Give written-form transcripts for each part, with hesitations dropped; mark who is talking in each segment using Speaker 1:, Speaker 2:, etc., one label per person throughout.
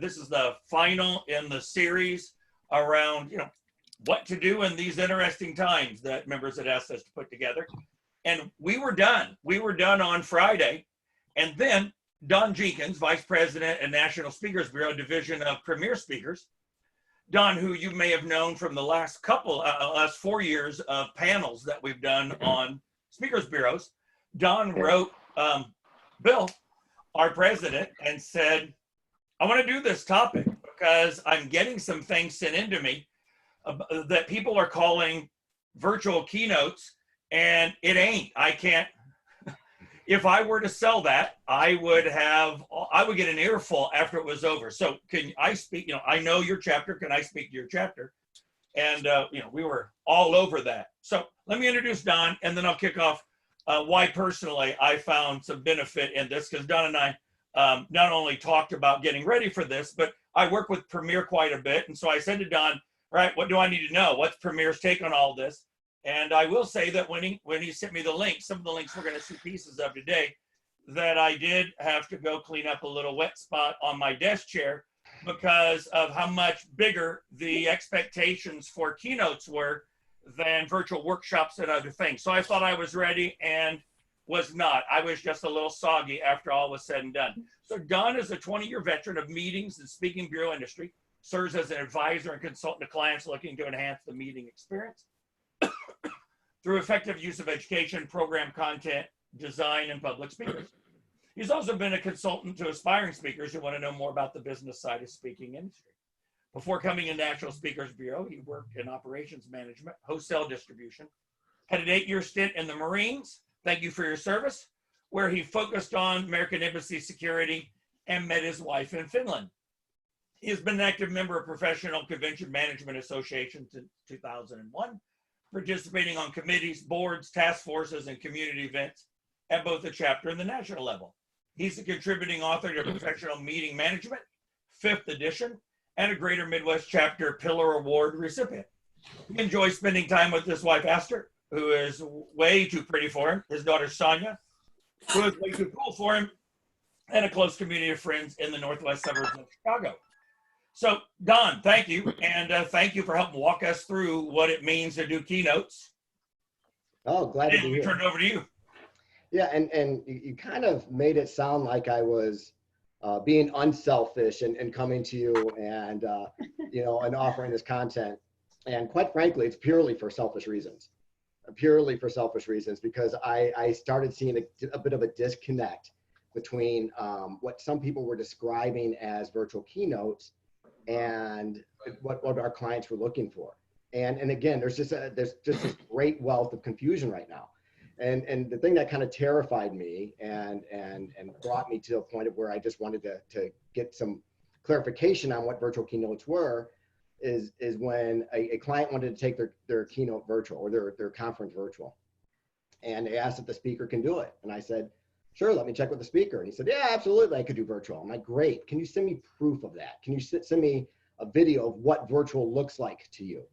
Speaker 1: this is the final in the series around, what to do in these interesting times that members had asked us to put together. And we were done. We were done on Friday. And then Don Jenkins, Vice President and National Speakers Bureau, Division of Premier Speakers. Don, who you may have known from the last 4 years of panels that we've done on speakers bureaus. Don wrote Bill, our president, and said, I want to do this topic because I'm getting some things sent into me that people are calling virtual keynotes, and it ain't. I can't. If I were to sell that, I would get an earful after it was over. So can I speak? I know your chapter. Can I speak to your chapter? And we were all over that. So let me introduce Don, and then I'll kick off why personally I found some benefit in this, because Don and I not only talked about getting ready for this, but I work with Premier quite a bit. And so I said to Don, right, what do I need to know? What's Premier's take on all this? And I will say that when he sent me the link, some of the links we're going to see pieces of today, that I did have to go clean up a little wet spot on my desk chair because of how much bigger the expectations for keynotes were than virtual workshops and other things. So I thought I was ready and was not. I was just a little soggy after all was said and done. So Don is a 20-year veteran of meetings and speaking bureau industry, serves as an advisor and consultant to clients looking to enhance the meeting experience through effective use of education, program content, design, and public speakers. He's also been a consultant to aspiring speakers who want to know more about the business side of speaking industry. Before coming to National Speakers Bureau, he worked in operations management, wholesale distribution, had an 8-year stint in the Marines. Thank you for your service, where he focused on American Embassy security and met his wife in Finland. He has been an active member of Professional Convention Management Association since 2001, participating on committees, boards, task forces, and community events at both the chapter and the national level. He's a contributing author to Professional Meeting Management, 5th edition, and a Greater Midwest Chapter Pillar Award recipient. He enjoys spending time with his wife, Esther, who is way too pretty for him, his daughter, Sonia, who is way too cool for him, and a close community of friends in the northwest suburbs of Chicago. So, Don, thank you, and thank you for helping walk us through what it means to do keynotes.
Speaker 2: Oh, glad to be here.
Speaker 1: Turn it over to you.
Speaker 2: Yeah, and you kind of made it sound like I was being unselfish and coming to you and and offering this content. And quite frankly, it's purely for selfish reasons. Because I started seeing a bit of a disconnect between what some people were describing as virtual keynotes and what our clients were looking for. And again, there's just this great wealth of confusion right now. And the thing that kind of terrified me and brought me to a point of where I just wanted to get some clarification on what virtual keynotes were is when a client wanted to take their keynote virtual or their conference virtual. And they asked if the speaker can do it. And I said, sure, let me check with the speaker. And he said, yeah, absolutely, I could do virtual. I'm like, great. Can you send me proof of that? Can you send me a video of what virtual looks like to you?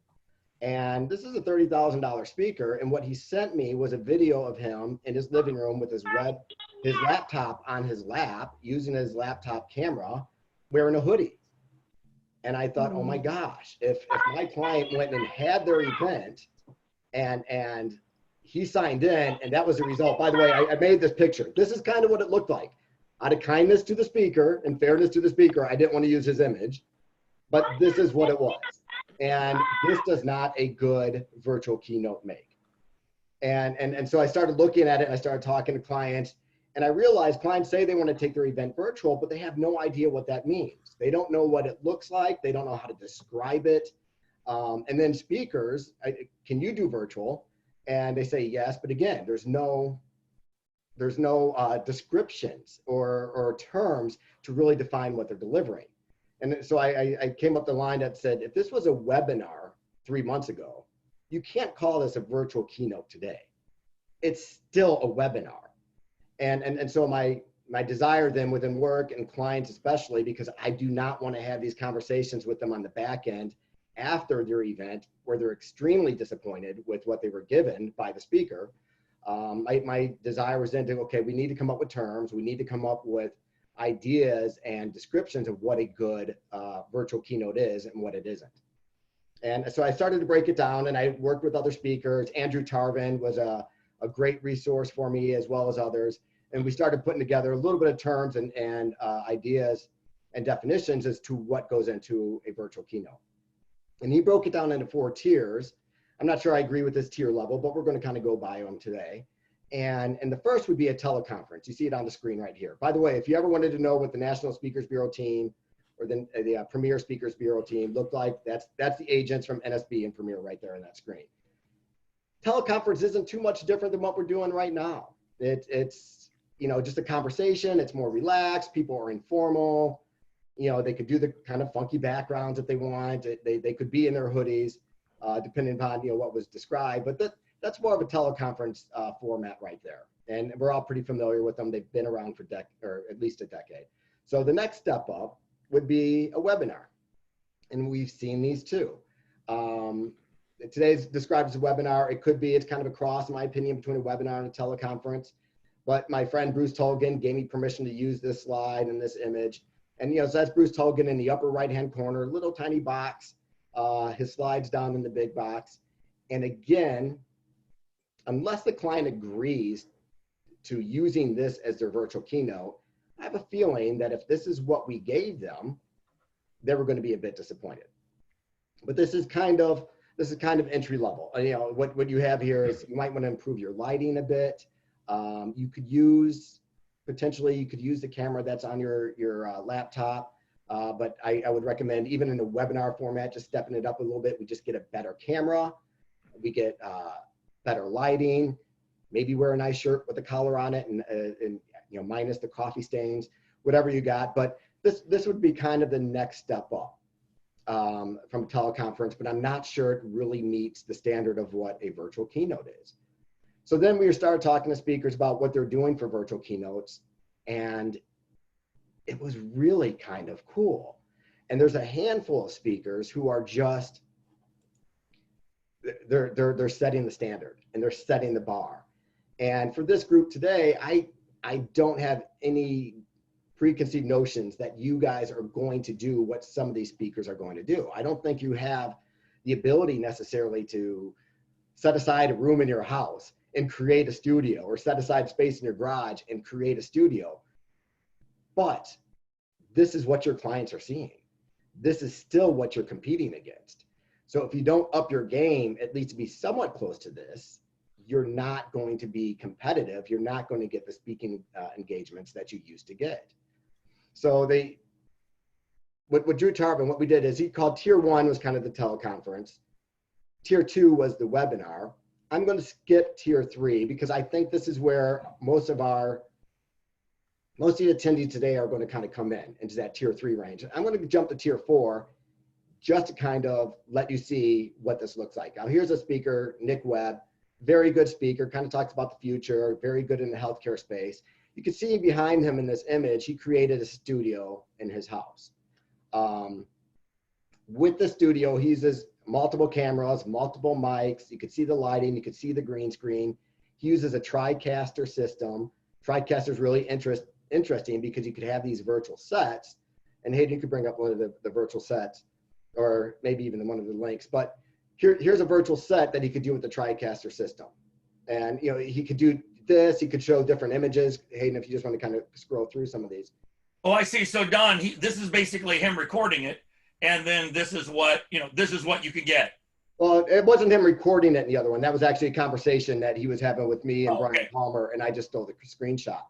Speaker 2: And this is a $30,000 speaker. And what he sent me was a video of him in his living room with his laptop on his lap, using his laptop camera, wearing a hoodie. And I thought, oh my gosh, if my client went and had their event and he signed in and that was the result. By the way, I made this picture. This is kind of what it looked like. Out of kindness to the speaker and fairness to the speaker, I didn't want to use his image, but this is what it was. And this does not a good virtual keynote make. And so I started looking at it and I started talking to clients, and I realized clients say they want to take their event virtual, but they have no idea what that means. They don't know what it looks like. They don't know how to describe it. And then speakers, can you do virtual? And they say yes, but again, there's no descriptions or terms to really define what they're delivering. And so I came up the line that said, if this was a webinar 3 months ago, you can't call this a virtual keynote today. It's still a webinar. And so my desire then within work and clients especially, because I do not want to have these conversations with them on the back end after their event where they're extremely disappointed with what they were given by the speaker. My desire was then to, okay, we need to come up with terms. We need to come up with ideas and descriptions of what a good virtual keynote is and what it isn't. And so I started to break it down, and I worked with other speakers. Andrew Tarvin was a great resource for me, as well as others. And we started putting together a little bit of terms and ideas and definitions as to what goes into a virtual keynote. And he broke it down into 4 tiers. I'm not sure I agree with this tier level, but we're going to kind of go by them today. And the first would be a teleconference. You see it on the screen right here. By the way, if you ever wanted to know what the National Speakers Bureau team or the Premier Speakers Bureau team looked like, that's the agents from NSB and Premier right there on that screen. Teleconference isn't too much different than what we're doing right now. It's just a conversation. It's more relaxed. People are informal. They could do the kind of funky backgrounds that they want. They could be in their hoodies, depending upon what was described. But that's more of a teleconference format right there. And we're all pretty familiar with them. They've been around for or at least a decade. So the next step up would be a webinar. And we've seen these too. Today's described as a webinar. It's kind of a cross, in my opinion, between a webinar and a teleconference. But my friend Bruce Tolgan gave me permission to use this slide and this image. And so that's Bruce Tolgan in the upper right-hand corner, little tiny box. His slides down in the big box. And again, unless the client agrees to using this as their virtual keynote, I have a feeling that if this is what we gave them, they were going to be a bit disappointed. But this is kind of entry level. What you have here is you might want to improve your lighting a bit. Potentially you could use the camera that's on your laptop. But I would recommend, even in a webinar format, just stepping it up a little bit. We just get a better camera. We get better lighting. Maybe wear a nice shirt with a collar on it, and minus the coffee stains, whatever you got. But this would be kind of the next step up from a teleconference. But I'm not sure it really meets the standard of what a virtual keynote is. So then we started talking to speakers about what they're doing for virtual keynotes, and it was really kind of cool. And there's a handful of speakers who are just, they're setting the standard and they're setting the bar. And for this group today, I don't have any preconceived notions that you guys are going to do what some of these speakers are going to do. I don't think you have the ability necessarily to set aside a room in your house and create a studio, or set aside space in your garage and create a studio. But this is what your clients are seeing. This is still what you're competing against. So if you don't up your game, at least to be somewhat close to this, you're not going to be competitive. You're not going to get the speaking engagements that you used to get. So what Drew Tarvin, what we did is he called tier 1 was kind of the teleconference. Tier 2 was the webinar. I'm going to skip tier 3 because I think this is where most of the attendees today are going to kind of come into that tier 3 range. I'm going to jump to tier 4 just to kind of let you see what this looks like. Now here's a speaker, Nick Webb, very good speaker, kind of talks about the future, very good in the healthcare space. You can see behind him in this image, he created a studio in his house. With the studio, he uses multiple cameras, multiple mics. You could see the lighting, you could see the green screen. He uses a TriCaster system. TriCaster is really interesting because you could have these virtual sets. And Hayden, you could bring up one of the virtual sets, or maybe even one of the links. But here's a virtual set that he could do with the TriCaster system. And he could do this, he could show different images. Hayden, if you just want to kind of scroll through some of these.
Speaker 1: Oh, I see. So Don, this is basically him recording it. And then this is what you could get.
Speaker 2: Well, it wasn't him recording it in the other one. That was actually a conversation that he was having with me and Brian Palmer, and I just stole the screenshot.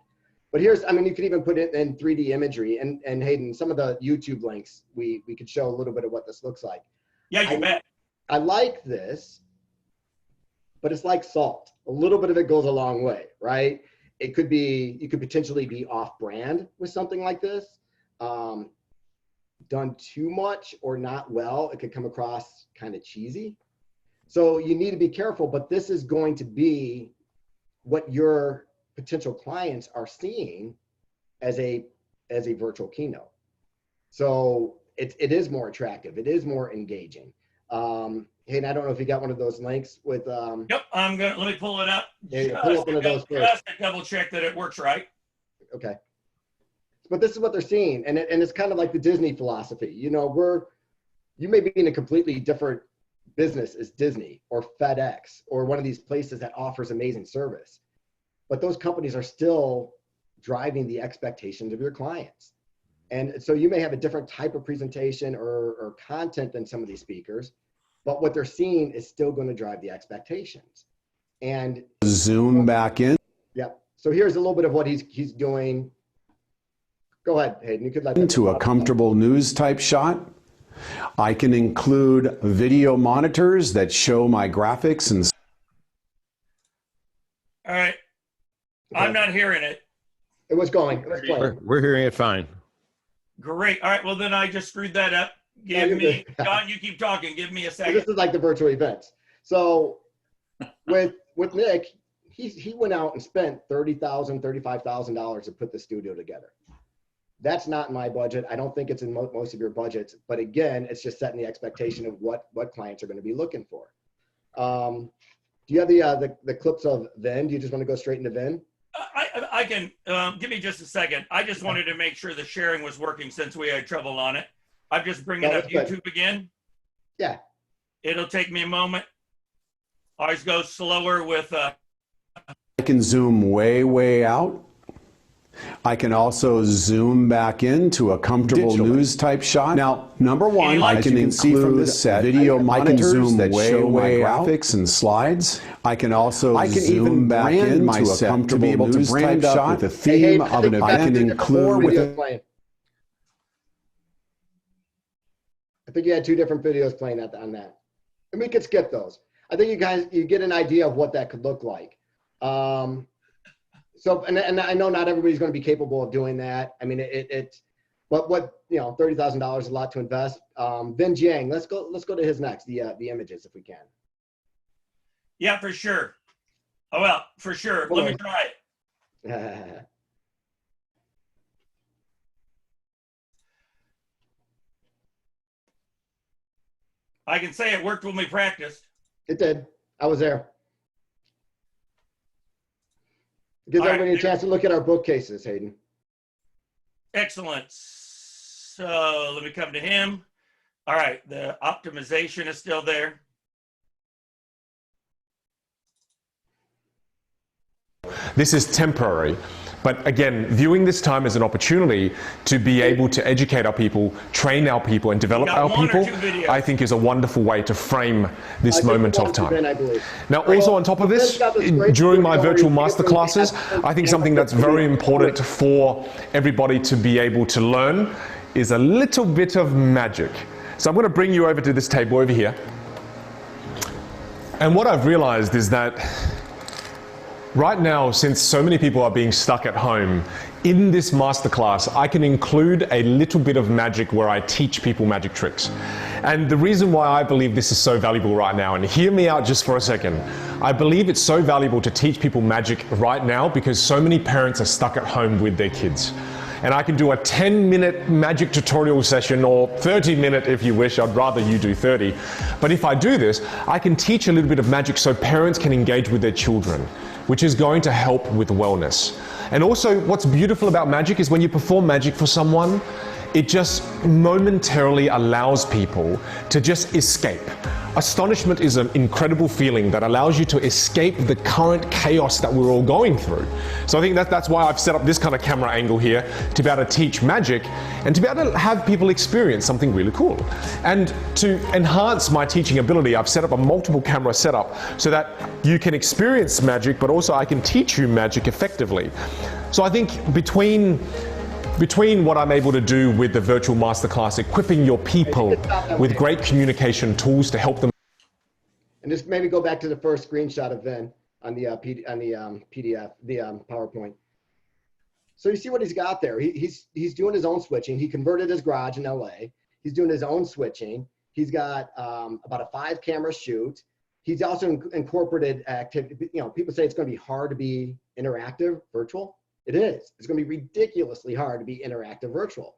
Speaker 2: But you could even put it in 3D imagery. And Hayden, some of the YouTube links, we could show a little bit of what this looks like.
Speaker 1: Yeah, you bet.
Speaker 2: I like this, but it's like salt. A little bit of it goes a long way, right? You could potentially be off-brand with something like this. Done too much or not well, it could come across kind of cheesy. So you need to be careful, but this is going to be what your potential clients are seeing as a virtual keynote. So it is more attractive. It is more engaging. Hayden, I don't know if you got one of those links with.
Speaker 1: Yep, let me pull it up.
Speaker 2: Yeah, pull up one of those first.
Speaker 1: Just to double check that it works right.
Speaker 2: Okay. but this is what they're seeing. And it's kind of like the Disney philosophy. You know, you may be in a completely different business as Disney or FedEx or one of these places that offers amazing service, but those companies are still driving the expectations of your clients. And so you may have a different type of presentation or content than some of these speakers, but what they're seeing is still going to drive the expectations. And
Speaker 3: zoom back in.
Speaker 2: Yep. So here's a little bit of what he's doing. Go ahead, Hayden. You could let
Speaker 3: into a comfortable news type shot. I can include video monitors that show my graphics and.
Speaker 1: All right. I'm not hearing it.
Speaker 2: It was going. It was playing.
Speaker 4: We're hearing it fine.
Speaker 1: Great. All right. Well, then I just screwed that up. Give me, John, you keep talking. Give me a second.
Speaker 2: This is like the virtual events. So with Nick, he went out and spent $30,000, $35,000 to put the studio together. That's not in my budget. I don't think it's in most of your budgets. But again, it's just setting the expectation of what clients are going to be looking for. Do you have the clips of Vin? Do you just want to go straight into Vin?
Speaker 1: I can, give me just a second. I just wanted to make sure the sharing was working since we had trouble on it. I'm just bringing up YouTube again.
Speaker 2: Yeah.
Speaker 1: It'll take me a moment. Always go slower with.
Speaker 3: I can zoom way out. I can also zoom back into a comfortable news type shot. Now, number one, I can include video monitors that show my graphics and slides. I can also zoom back in my set to be able to brand up with the theme of an event. I can include with
Speaker 2: I think you had 2 different videos playing on that. And we could skip those. I think you get an idea of what that could look like. So, and I know not everybody's going to be capable of doing that. I mean, but $30,000 is a lot to invest. Vin Jiang, let's go to his next, the images if we can.
Speaker 1: Yeah, for sure. Oh, well, for sure. Let me try it. I can say it worked when we practiced.
Speaker 2: It did. I was there. Gives everybody a chance to look at our bookcases, Hayden.
Speaker 1: Excellent. So let me come to him. All right, the optimization is still there.
Speaker 4: This is temporary. But again, viewing this time as an opportunity to be able to educate our people, train our people, and develop our people, I think is a wonderful way to frame this moment of time. Now, also on top of this, during my virtual masterclasses, I think something that's very important for everybody to be able to learn is a little bit of magic. So I'm going to bring you over to this table over here. And what I've realized is that right now, since so many people are being stuck at home, in this masterclass, I can include a little bit of magic where I teach people magic tricks. And the reason why I believe this is so valuable right now, and hear me out just for a second, I believe it's so valuable to teach people magic right now because so many parents are stuck at home with their kids. And I can do a 10-minute magic tutorial session, or 30-minute if you wish. I'd rather you do 30. But if I do this, I can teach a little bit of magic so parents can engage with their children, which is going to help with wellness. And also, what's beautiful about magic is when you perform magic for someone, it just momentarily allows people to just escape. Astonishment is an incredible feeling that allows you to escape the current chaos that we're all going through. So I think that's why I've set up this kind of camera angle here, to be able to teach magic and to be able to have people experience something really cool. And to enhance my teaching ability, I've set up a multiple camera setup so that you can experience magic, but also I can teach you magic effectively. So I think between what I'm able to do with the virtual masterclass, equipping your people with great communication tools to help them.
Speaker 2: And just maybe go back to the first screenshot of Vin on the PDF, the PowerPoint. So you see what he's got there. He's doing his own switching. He converted his garage in LA. He's doing his own switching. He's got about a 5-camera shoot. He's also incorporated activity. You know, people say it's going to be hard to be interactive virtual. It is. It's going to be ridiculously hard to be interactive virtual.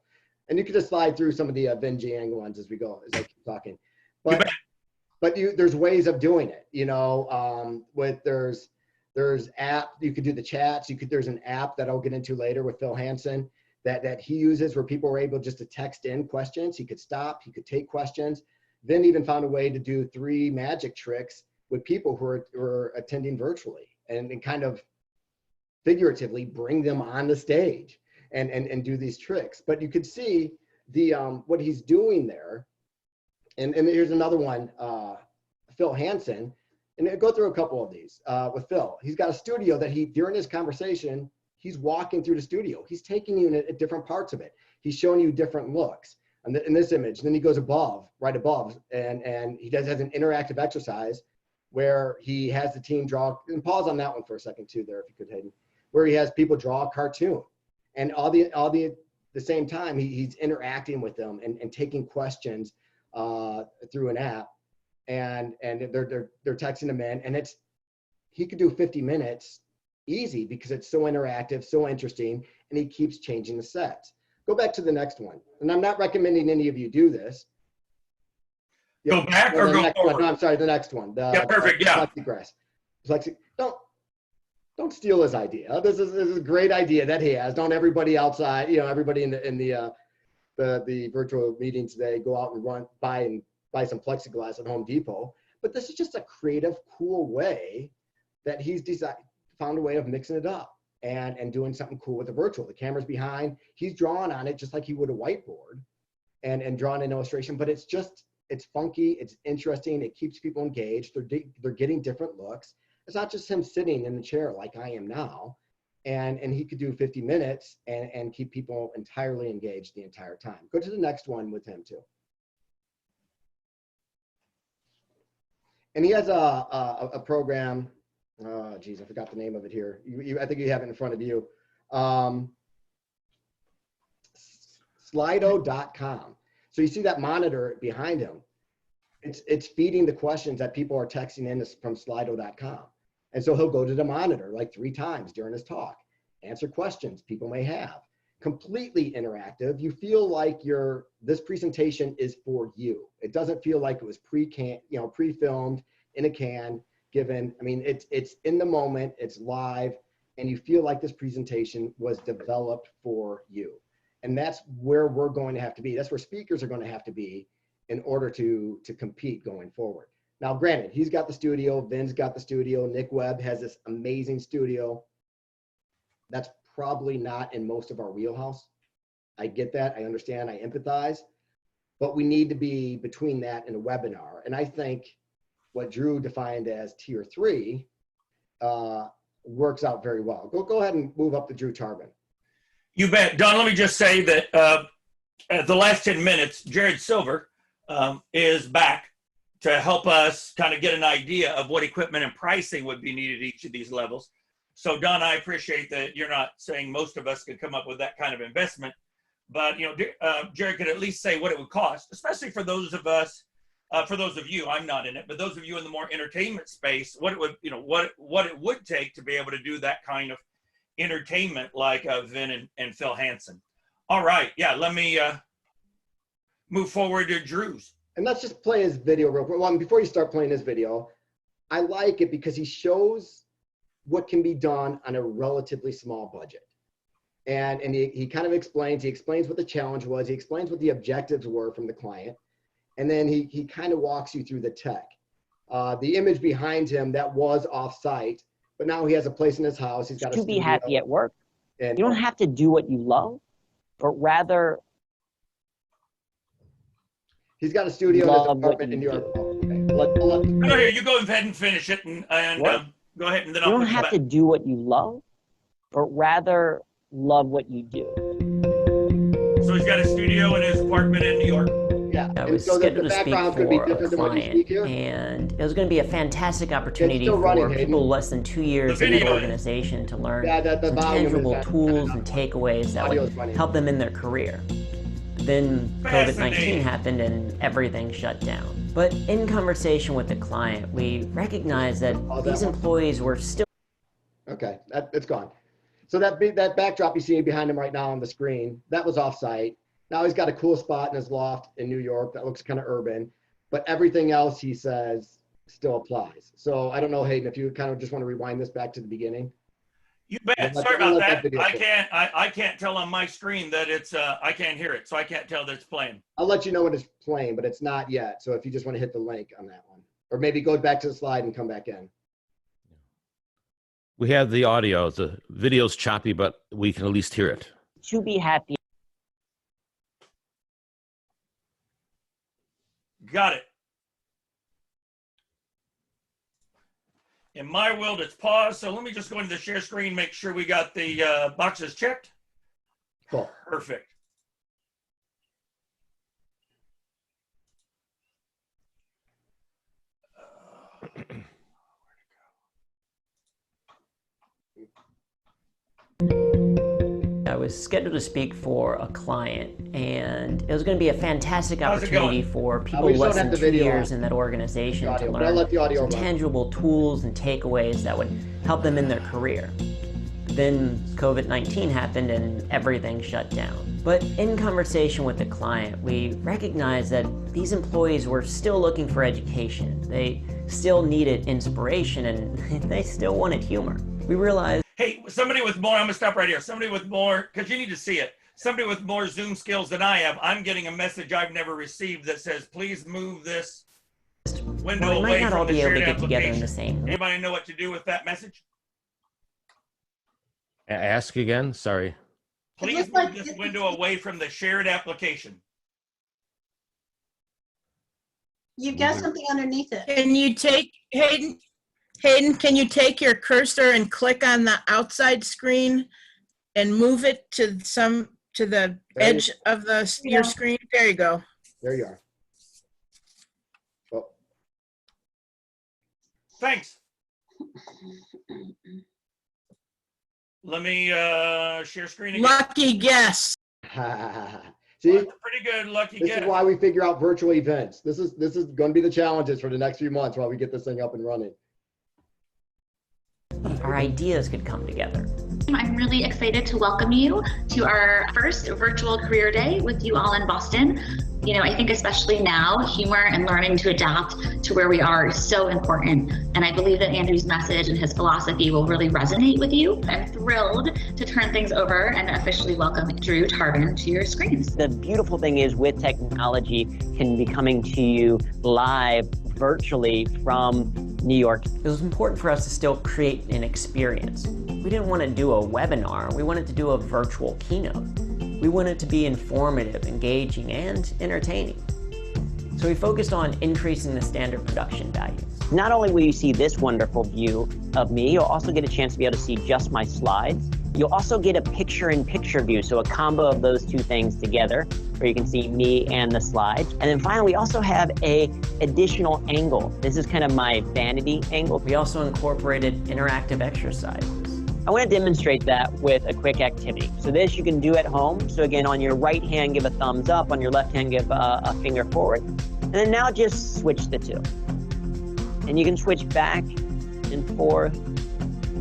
Speaker 2: And you can just slide through some of the Vin Jiang ones as we go, as I keep talking. But there's ways of doing it. You know, there's app. You could do the chats. There's an app that I'll get into later with Phil Hansen that he uses where people were able just to text in questions. He could stop, he could take questions. Then even found a way to do 3 magic tricks with people who were attending virtually and kind of figuratively bring them on the stage and do these tricks. But you could see the what he's doing there. And here's another one, Phil Hansen. And I'll go through a couple of these with Phil. He's got a studio that during his conversation, he's walking through the studio. He's taking you at different parts of it. He's showing you different looks in this image. And then he goes right above, and he has an interactive exercise where he has the team draw, and pause on that one for a second too there, if you could, Hayden, where he has people draw a cartoon. And the same time, he's interacting with them and taking questions through an app. And they're texting him in, and he could do 50 minutes easy because it's so interactive, so interesting, and he keeps changing the sets. Go back to the next one. And I'm not recommending any of you do this.
Speaker 1: Go back or go forward?
Speaker 2: No, I'm sorry, the next one.
Speaker 1: Yeah, perfect, yeah.
Speaker 2: Plexiglass. Don't steal his idea. This is a great idea that he has. Don't everybody outside, everybody in the virtual meeting today go out and buy some plexiglass at Home Depot. But this is just a creative, cool way that he's found a way of mixing it up and doing something cool with the virtual. The camera's behind, he's drawing on it just like he would a whiteboard and drawing an illustration, but it's funky, it's interesting, it keeps people engaged, they're getting different looks. It's not just him sitting in the chair like I am now, and he could do 50 minutes and keep people entirely engaged the entire time. Go to the next one with him too. And he has a program. Oh, geez, I forgot the name of it here. I think you have it in front of you. Slido.com. So you see that monitor behind him. It's feeding the questions that people are texting in from Slido.com. And so he'll go to the monitor like 3 times during his talk, answer questions people may have. Completely interactive. You feel like this presentation is for you. It doesn't feel like it was pre-filmed in a can, given. I mean, it's in the moment, it's live, and you feel like this presentation was developed for you. And that's where we're going to have to be. That's where speakers are going to have to be in order to compete going forward. Now, granted, he's got the studio, Vin's got the studio, Nick Webb has this amazing studio. That's probably not in most of our wheelhouse. I get that, I understand, I empathize, but we need to be between that and a webinar. And I think what Drew defined as tier 3 works out very well. Go ahead and move up to Drew Tarbin.
Speaker 1: You bet. Don, let me just say that at the last 10 minutes, Jared Silver is back to help us kind of get an idea of what equipment and pricing would be needed at each of these levels. So Don, I appreciate that you're not saying most of us could come up with that kind of investment, but Jared could at least say what it would cost, especially for those of us, for those of you, I'm not in it, but those of you in the more entertainment space, what it would, what it would take to be able to do that kind of entertainment like Vin and Phil Hansen. All right, yeah, let me move forward to Drew's. And
Speaker 2: let's just play his video real quick. Well, before you start playing his video, I like it because he shows what can be done on a relatively small budget. And he kind of explains what the challenge was. He explains what the objectives were from the client. And then he kind of walks you through the tech. The image behind him, that was off-site, but now he has a place in his house. He's got
Speaker 5: to be happy at work. And you don't have to do what you love, but rather
Speaker 2: he's got a studio in his apartment in New York. Okay.
Speaker 1: No, here, you go ahead and finish it, and go ahead, and then
Speaker 5: I'll. You don't have to do what you love, but rather love what you do.
Speaker 1: So he's got a studio in his apartment in New York.
Speaker 5: Yeah, I was scheduled to speak for a client, and it was going to be a fantastic opportunity for people less than 2 years in the organization to learn some tangible tools and takeaways that would help them in their career. Then COVID-19 happened and everything shut down. But in conversation with the client, we recognized that these employees were still...
Speaker 2: Okay, it's gone. So that backdrop you see behind him right now on the screen, that was off-site. Now he's got a cool spot in his loft in New York that looks kind of urban, but everything else he says still applies. So I don't know, Hayden, if you kind of just want to rewind this back to the beginning.
Speaker 1: You bet. Sorry about that. I can't tell on my screen that it's I can't hear it, so I can't tell that it's playing.
Speaker 2: I'll let you know when it's playing, but it's not yet. So if you just want to hit the link on that one, or maybe go back to the slide and come back in.
Speaker 6: We have the audio. The video's choppy, but we can at least hear it.
Speaker 5: To be happy.
Speaker 1: Got it. In my world, it's paused. So let me just go into the share screen, make sure we got the boxes checked.
Speaker 2: Cool.
Speaker 1: Perfect.
Speaker 5: I was scheduled to speak for a client, and it was going to be a fantastic opportunity for people less than 2 years in that organization to learn some tangible tools and takeaways that would help them in their career. Then COVID-19 happened and everything shut down. But in conversation with the client, we recognized that these employees were still looking for education. They still needed inspiration, and they still wanted humor. We realized,
Speaker 1: hey, somebody with more, I'm gonna stop right here. Somebody with more, because you need to see it. Somebody with more Zoom skills than I have, I'm getting a message I've never received that says, please move this window away from the shared application. Anybody know what to do with that message?
Speaker 6: Ask again, sorry.
Speaker 1: Please move this window away from the shared application.
Speaker 7: You've got something underneath it.
Speaker 8: Can you take, Hayden, can you take your cursor and click on the outside screen and move it to the edge of your screen? There you go.
Speaker 2: There you are. Oh.
Speaker 1: Thanks. Let me share screen again.
Speaker 8: Lucky guess.
Speaker 2: See,
Speaker 1: that's a pretty good lucky guess.
Speaker 2: This is why we figure out virtual events. This is going to be the challenges for the next few months while we get this thing up and running.
Speaker 5: Our ideas could come together.
Speaker 9: I'm really excited to welcome you to our first virtual career day with you all in Boston. You know, I think especially now, humor and learning to adapt to where we are is so important. And I believe that Andrew's message and his philosophy will really resonate with you. I'm thrilled to turn things over and officially welcome Drew Tarvin to your screens.
Speaker 5: The beautiful thing is with technology can be coming to you live virtually from New York. It was important for us to still create an experience. We didn't want to do a webinar, we wanted to do a virtual keynote. We wanted to be informative, engaging, and entertaining. So we focused on increasing the standard production values. Not only will you see this wonderful view of me, you'll also get a chance to be able to see just my slides. You'll also get a picture-in-picture view, so a combo of those two things together, where you can see me and the slides. And then finally, we also have an additional angle. This is kind of my vanity angle. We also incorporated interactive exercises. I want to demonstrate that with a quick activity. So this you can do at home. So again, on your right hand, give a thumbs up. On your left hand, give a finger forward. And then now just switch the two. And you can switch back and forth,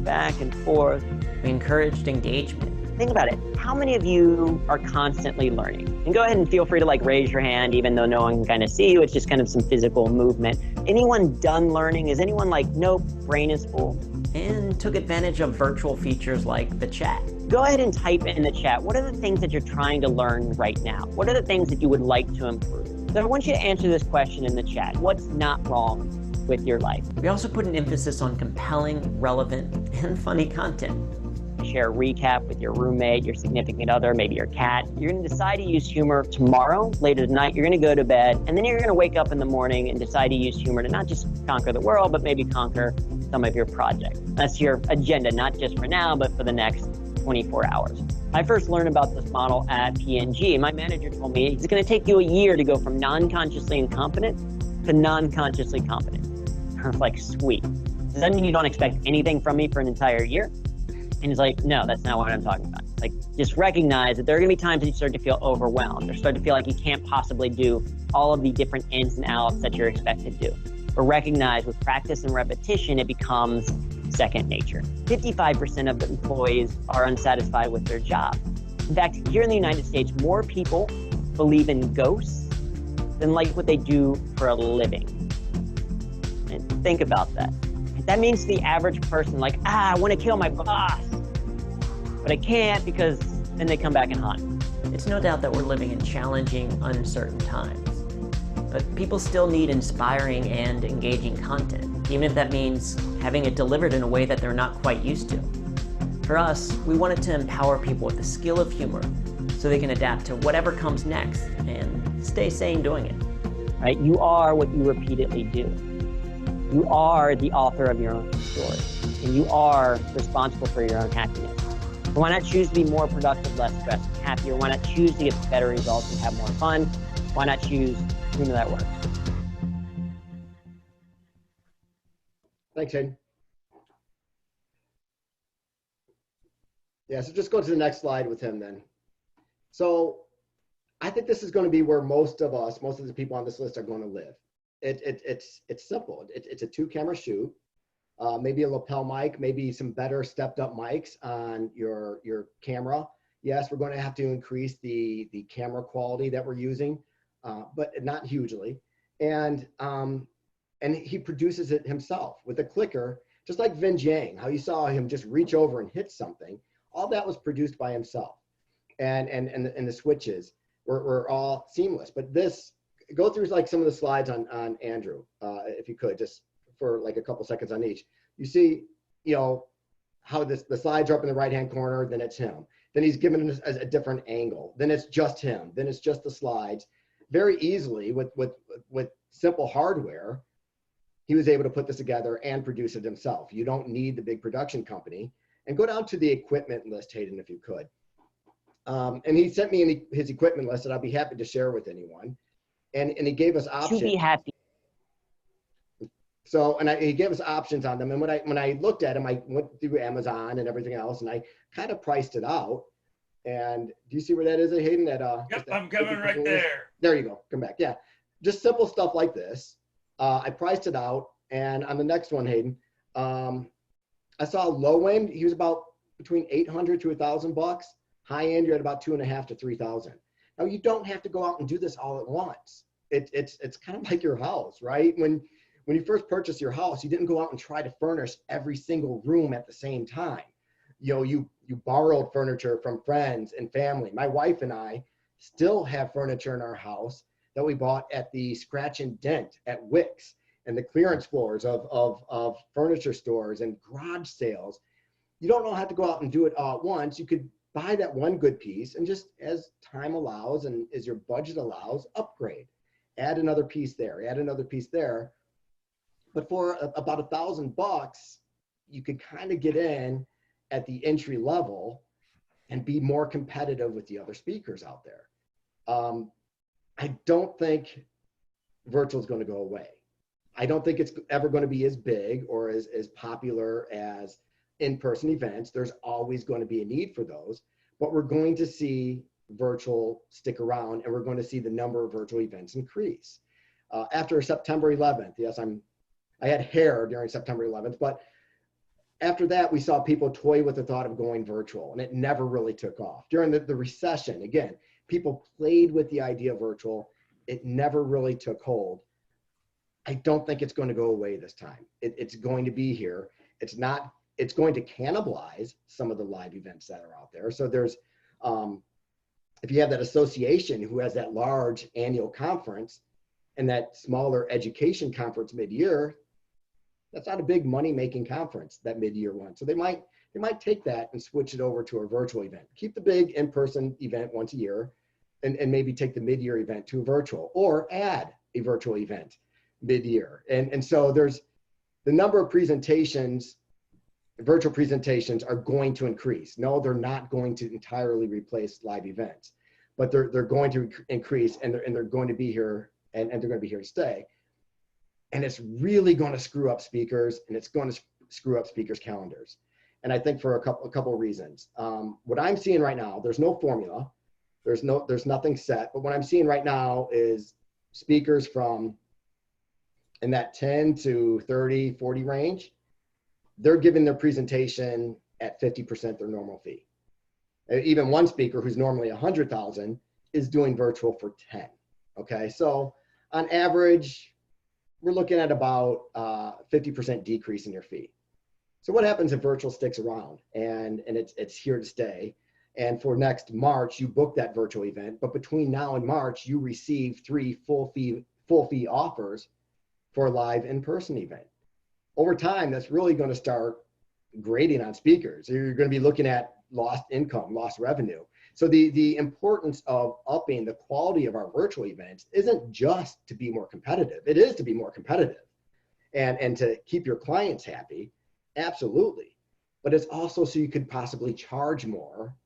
Speaker 5: back and forth. We encouraged engagement. Think about it. How many of you are constantly learning? And go ahead and feel free to raise your hand, even though no one can kind of see you. It's just kind of some physical movement. Anyone done learning? Is anyone nope, brain is full? And took advantage of virtual features like the chat. Go ahead and type in the chat. What are the things that you're trying to learn right now? What are the things that you would like to improve? So I want you to answer this question in the chat. What's not wrong with your life? We also put an emphasis on compelling, relevant, and funny content. Share a recap with your roommate, your significant other, maybe your cat. You're going to decide to use humor tomorrow, later tonight. You're going to go to bed, and then you're going to wake up in the morning and decide to use humor to not just conquer the world, but maybe conquer some of your projects. That's your agenda, not just for now, but for the next 24 hours. I first learned about this model at P&G. My manager told me it's going to take you a year to go from non-consciously incompetent to non-consciously competent. I was like, sweet. Does that mean you don't expect anything from me for an entire year? And he's like, no, that's not what I'm talking about. Just recognize that there are going to be times that you start to feel overwhelmed or start to feel like you can't possibly do all of the different ins and outs that you're expected to do. But recognize with practice and repetition, it becomes second nature. 55% of the employees are unsatisfied with their job. In fact, here in the United States, more people believe in ghosts than like what they do for a living. And think about that. That means the average person I want to kill my boss.
Speaker 10: but it can't because then they come back and haunt.
Speaker 5: It's no doubt that we're living in challenging, uncertain times. But people still need inspiring and engaging content, even if that means having it delivered in a way that they're not quite used to. For us, we wanted to empower people with the skill of humor so they can adapt to whatever comes next and stay sane doing it.
Speaker 10: Right? You are what you repeatedly do. You are the author of your own story, and you are responsible for your own happiness. So why not choose to be more productive, less stressed, and happier? Why not choose to get better results and have more fun? Why not choose humor that works?
Speaker 2: Thanks, Hayden. Yeah, so just go to the next slide with him then. So I think this is going to be where most of the people on this list are going to live. It's simple. It's a 2-camera shoot, maybe a lapel mic, maybe some better stepped up mics on your camera. Yes, we're going to have to increase the camera quality that we're using, but not hugely. And he produces it himself with a clicker, just like Vin Jiang, how you saw him just reach over and hit something. All that was produced by himself, and the switches were all seamless. But this, go through like some of the slides on Andrew, if you could, just for like a couple seconds on each. You see, you know, how the slides are up in the right-hand corner, then it's him. Then he's given us a different angle. Then it's just him. Then it's just the slides. Very easily with simple hardware, he was able to put this together and produce it himself. You don't need the big production company. And go down to the equipment list, Hayden, if you could. And he sent me his equipment list that I'll be happy to share with anyone. And he gave us options.
Speaker 10: To be happy.
Speaker 2: So, and he gave us options on them. And when I looked at them, I went through Amazon and everything else, and I kind of priced it out. And do you see where that is, Hayden? Yep,
Speaker 1: I'm coming right there.
Speaker 2: There you go. Come back. Yeah, just simple stuff like this. I priced it out, and on the next one, Hayden, I saw low end. He was about between $800 to $1,000. High end, you're at about $2,500 to $3,000. Now you don't have to go out and do this all at once. It's kind of like your house, right? When you first purchased your house, you didn't go out and try to furnish every single room at the same time. You know, you borrowed furniture from friends and family. My wife and I still have furniture in our house that we bought at the Scratch and Dent at Wix and the clearance floors of furniture stores and garage sales. You don't have to go out and do it all at once. You could buy that one good piece and just, as time allows and as your budget allows, upgrade. Add another piece there, add another piece there. But for about $1,000, you could kind of get in at the entry level and be more competitive with the other speakers out there. I don't think virtual is going to go away. I don't think it's ever going to be as big or as popular as in-person events. There's always going to be a need for those, but we're going to see virtual stick around, and we're going to see the number of virtual events increase. After September 11th, yes, I had hair during September 11th, but after that, we saw people toy with the thought of going virtual, and it never really took off. During the recession, again, people played with the idea of virtual. It never really took hold. I don't think it's going to go away this time. It's going to be here. It's going to cannibalize some of the live events that are out there. So there's, if you have that association who has that large annual conference and that smaller education conference mid-year, that's not a big money-making conference, that mid-year one. So they might take that and switch it over to a virtual event. Keep the big in-person event once a year and maybe take the mid-year event to a virtual, or add a virtual event mid-year. And so there's the number of presentations, virtual presentations, are going to increase. No, they're not going to entirely replace live events, but they're going to increase, and they're going to be here, and they're going to be here to stay. And it's really going to screw up speakers, and it's going to screw up speakers' calendars. And I think for a couple of reasons. What I'm seeing right now, there's no formula, there's nothing set, but what I'm seeing right now is speakers from in that 10 to 30, 40 range, they're giving their presentation at 50% their normal fee. Even one speaker who's normally 100,000 is doing virtual for 10. Okay, so on average, we're looking at about 50% decrease in your fee. So what happens if virtual sticks around and it's here to stay? And for next March, you book that virtual event, but between now and March, you receive 3 full fee offers for a live in-person event. Over time, that's really going to start grading on speakers. You're going to be looking at lost income, lost revenue. So the importance of upping the quality of our virtual events isn't just to be more competitive. It is to be more competitive and to keep your clients happy, absolutely. But it's also so you could possibly charge more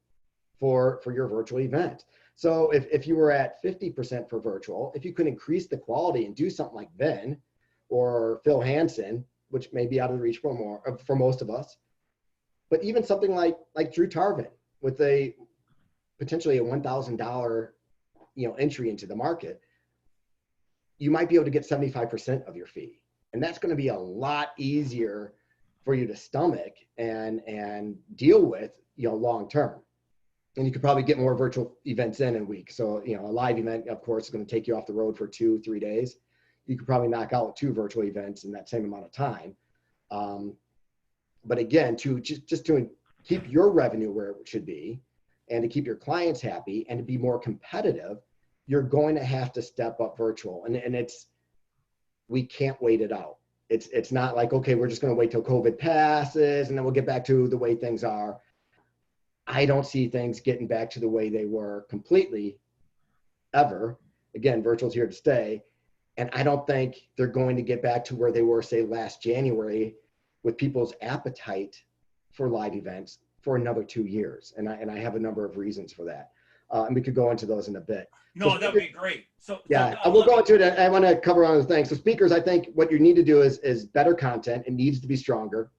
Speaker 2: for your virtual event. So if you were at 50% for virtual, if you could increase the quality and do something like Ben or Phil Hansen, which may be out of the reach for most of us, but even something like Drew Tarvin with potentially a $1,000 entry into the market, you might be able to get 75% of your fee, and that's going to be a lot easier for you to stomach and deal with long term. And you could probably get more virtual events in a week. So a live event, of course, is going to take you off the road for 2-3 days. You could probably knock out 2 virtual events in that same amount of time. But again, to just to keep your revenue where it should be and to keep your clients happy and to be more competitive, you're going to have to step up virtual. And we can't wait it out. It's not like, okay, we're just going to wait till COVID passes and then we'll get back to the way things are. I don't see things getting back to the way they were completely ever. Again, virtual's here to stay. And I don't think they're going to get back to where they were, say, last January with people's appetite for live events for another 2 years. And I have a number of reasons for that. And we could go into those in a bit.
Speaker 1: No, that'd be great. So
Speaker 2: I will go into it. I want to cover on the things. So speakers, I think what you need to do is better content. It needs to be stronger,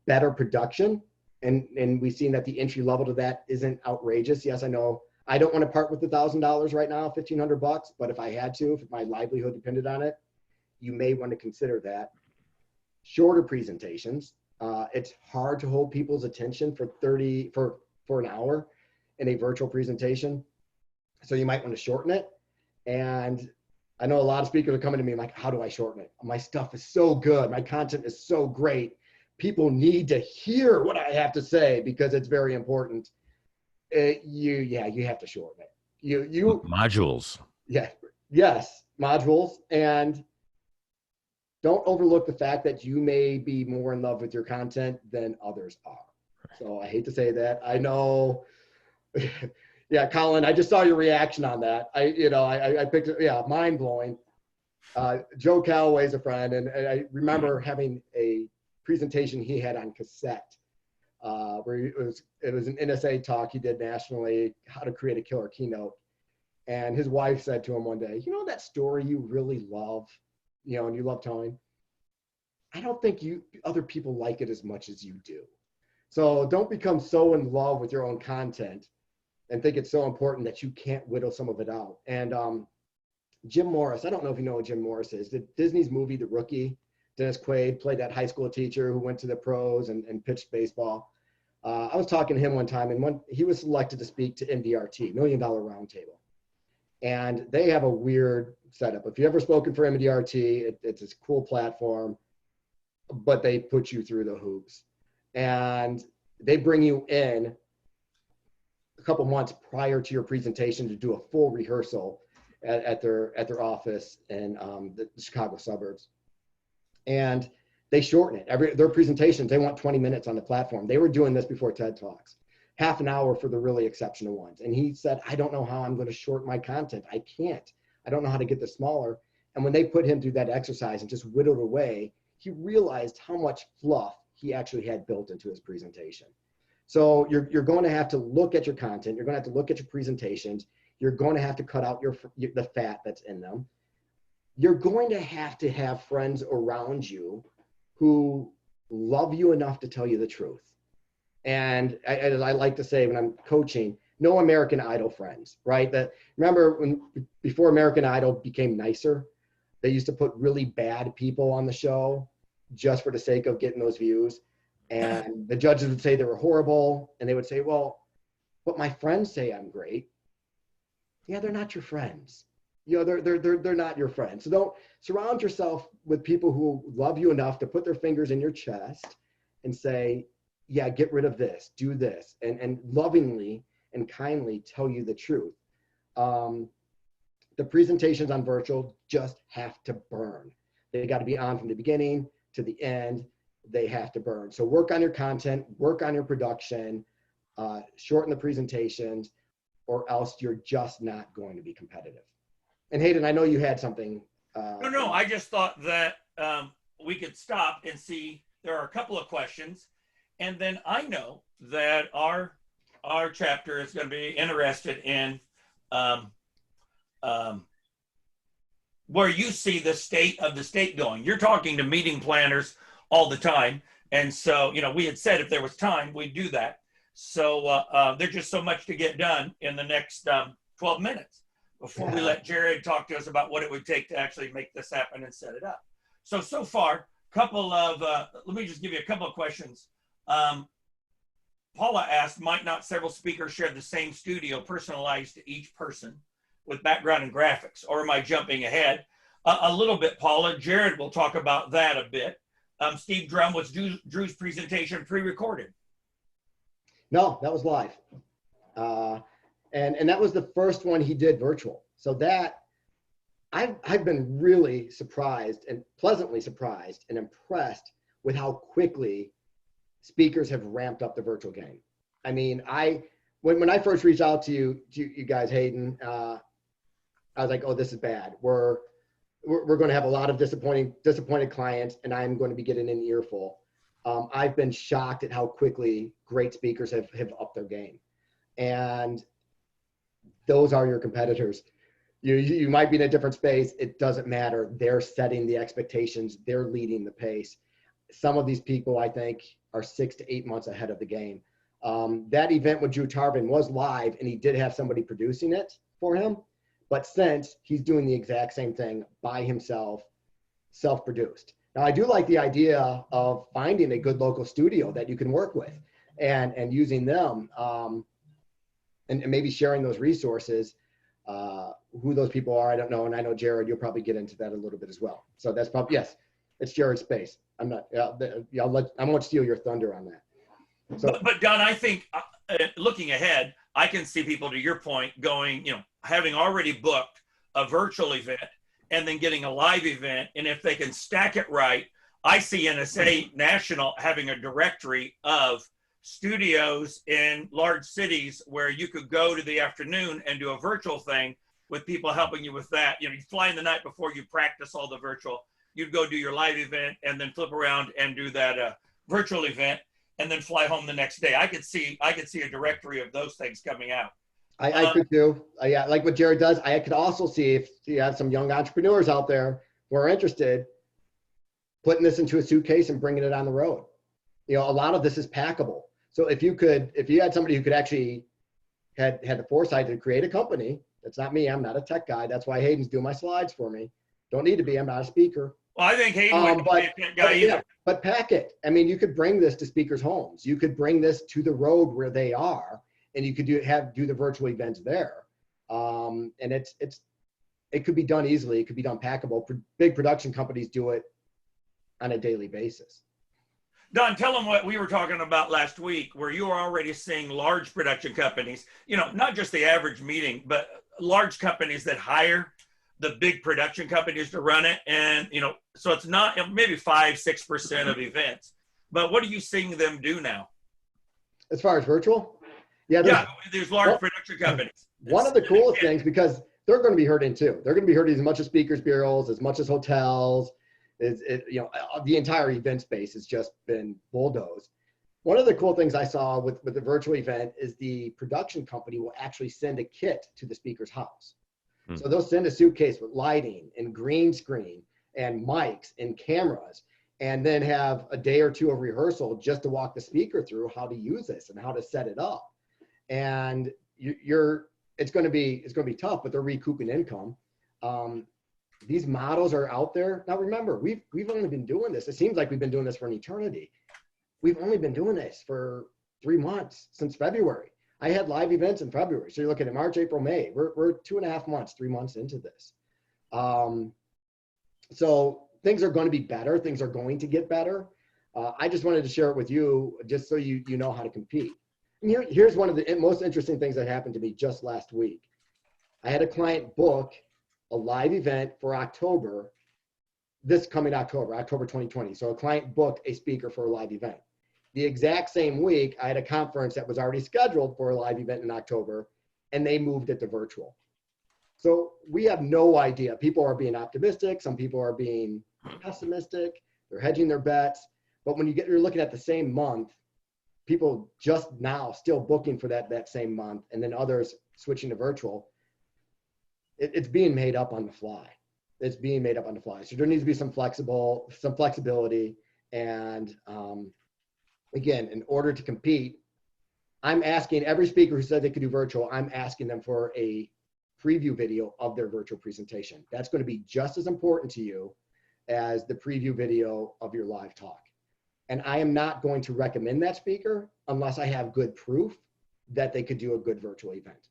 Speaker 2: better production. And we've seen that the entry level to that isn't outrageous. Yes, I know I don't want to part with $1,000 right now, $1,500, but if I had to, if my livelihood depended on it, you may want to consider that. Shorter presentations. It's hard to hold people's attention for an hour in a virtual presentation. So you might want to shorten it. And I know a lot of speakers are coming to me like, how do I shorten it? My stuff is so good. My content is so great. People need to hear what I have to say because it's very important. You have to shorten it. You
Speaker 6: modules.
Speaker 2: Yeah. Yes. Modules. And don't overlook the fact that you may be more in love with your content than others are. So I hate to say that. I know. Yeah, Colin, I just saw your reaction on that. I picked it. Yeah, mind blowing. Joe Calloway's a friend, and I remember having a presentation he had on cassette, where it was an NSA talk he did nationally, how to create a killer keynote. And his wife said to him one day, that story you really love, and you love telling, I don't think other people like it as much as you do. So don't become so in love with your own content and think it's so important that you can't whittle some of it out. And Jim Morris, I don't know if you know what Jim Morris is. Disney's movie, The Rookie, Dennis Quaid played that high school teacher who went to the pros and pitched baseball. I was talking to him one time, and he was selected to speak to MDRT, $1 Million Roundtable. And they have a weird setup. If you've ever spoken for MDRT, it's a cool platform, but they put you through the hoops. And they bring you in a couple months prior to your presentation to do a full rehearsal at their office in the Chicago suburbs. And they shorten it. Their presentations, they want 20 minutes on the platform. They were doing this before TED Talks, half an hour for the really exceptional ones. And he said, I don't know how I'm going to shorten my content. I can't. I don't know how to get this smaller. And when they put him through that exercise and just whittled away, he realized how much fluff he actually had built into his presentation. So you're going to have to look at your content. You're going to have to look at your presentations. You're going to have to cut out the fat that's in them. You're going to have friends around you who love you enough to tell you the truth. And as I like to say when I'm coaching, no American Idol friends, right? Remember before American Idol became nicer, they used to put really bad people on the show just for the sake of getting those views. And the judges would say they were horrible. And they would say, well, but my friends say I'm great. Yeah, they're not your friends. They're not your friends. So don't surround yourself with people who love you enough to put their fingers in your chest and say, yeah, get rid of this, do this, and lovingly and kindly tell you the truth. The presentations on virtual just have to burn. They got to be on from the beginning to the end. They have to burn. So work on your content, work on your production, shorten the presentations, or else you're just not going to be competitive. And Hayden, I know you had something.
Speaker 1: No, I just thought that we could stop and see. There are a couple of questions, and then I know that our chapter is going to be interested in where you see the state of the state going. You're talking to meeting planners all the time, and so we had said if there was time, we'd do that. So there's just so much to get done in the next 12 minutes before we let Jared talk to us about what it would take to actually make this happen and set it up. So far, couple of, let me just give you a couple of questions. Paula asked, might not several speakers share the same studio personalized to each person with background and graphics, or am I jumping ahead? A little bit, Paula. Jared will talk about that a bit. Steve Drum, was Drew's presentation pre-recorded?
Speaker 2: No, that was live. And that was the first one he did virtual. So that, I've been really surprised and pleasantly surprised and impressed with how quickly speakers have ramped up the virtual game. I mean, when I first reached out to you guys, Hayden, I was like, oh, this is bad. We're going to have a lot of disappointed clients, and I'm going to be getting an earful. I've been shocked at how quickly great speakers have upped their game. And those are your competitors. You might be in a different space. It doesn't matter. They're setting the expectations. They're leading the pace. Some of these people, I think, are 6 to 8 months ahead of the game. That event with Drew Tarvin was live, and he did have somebody producing it for him. But since he's doing the exact same thing by himself, self-produced. Now, I do like the idea of finding a good local studio that you can work with and using them and maybe sharing those resources. Who those people are, I don't know. And I know, Jared, you'll probably get into that a little bit as well. So that's probably, yes, it's Jared's space. I'm not, I won't steal your thunder on that. So,
Speaker 1: but Don, I think looking ahead, I can see people, to your point, going, having already booked a virtual event and then getting a live event. And if they can stack it right, I see NSA National having a directory of studios in large cities where you could go to the afternoon and do a virtual thing with people helping you with that. You fly in the night before you practice all the virtual. You'd go do your live event and then flip around and do that virtual event and then fly home the next day. I could see a directory of those things coming out.
Speaker 2: I could too. Yeah, like what Jared does. I could also see if you have some young entrepreneurs out there who are interested, putting this into a suitcase and bringing it on the road. A lot of this is packable. So if you had somebody who could actually had the foresight to create a company, that's not me. I'm not a tech guy. That's why Hayden's doing my slides for me. Don't need to be. I'm not a speaker.
Speaker 1: Well, I think Hayden would be a tech guy either.
Speaker 2: Yeah, but pack it. I mean, you could bring this to speakers' homes. You could bring this to the road where they are, and you could do the virtual events there. And it could be done easily. It could be done packable. Big production companies do it on a daily basis.
Speaker 1: Don, tell them what we were talking about last week, where you are already seeing large production companies, not just the average meeting, but large companies that hire the big production companies to run it. And, so it's not maybe 5-6% of events, but what are you seeing them do now?
Speaker 2: As far as virtual?
Speaker 1: There's large production companies.
Speaker 2: One of the coolest things, because they're going to be hurting too. They're going to be hurting as much as speakers bureaus, as much as hotels. The entire event space has just been bulldozed. One of the cool things I saw with the virtual event is the production company will actually send a kit to the speaker's house. So they'll send a suitcase with lighting and green screen and mics and cameras, and then have a day or two of rehearsal just to walk the speaker through how to use this and how to set it up. And it's going to be tough, but they're recouping income. These models are out there. Now remember, we've only been doing this. It seems like we've been doing this for an eternity. We've only been doing this for 3 months, since February. I had live events in February. So you're looking at March, April, May. We're 2.5 months, 3 months into this. So things are going to be better. Things are going to get better. I just wanted to share it with you just so you know how to compete. And here's one of the most interesting things that happened to me just last week. I had a client book a live event for October, this coming October 2020. So a client booked a speaker for a live event. The exact same week, I had a conference that was already scheduled for a live event in October, and they moved it to virtual. So we have no idea. People are being optimistic. Some people are being pessimistic. They're hedging their bets. But when you're looking at the same month, people just now still booking for that same month, and then others switching to virtual, it's being made up on the fly. It's being made up on the fly. So there needs to be some flexibility. And again, in order to compete, I'm asking every speaker who said they could do virtual, I'm asking them for a preview video of their virtual presentation. That's going to be just as important to you as the preview video of your live talk. And I am not going to recommend that speaker unless I have good proof that they could do a good virtual event.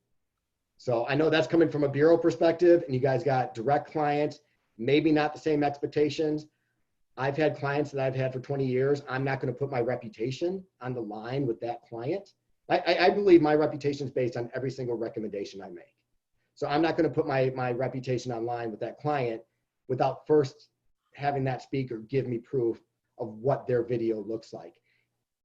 Speaker 2: So I know that's coming from a bureau perspective, and you guys got direct clients, maybe not the same expectations. I've had clients that I've had for 20 years. I'm not going to put my reputation on the line with that client. I believe my reputation is based on every single recommendation I make. So I'm not going to put my reputation online with that client without first having that speaker give me proof of what their video looks like.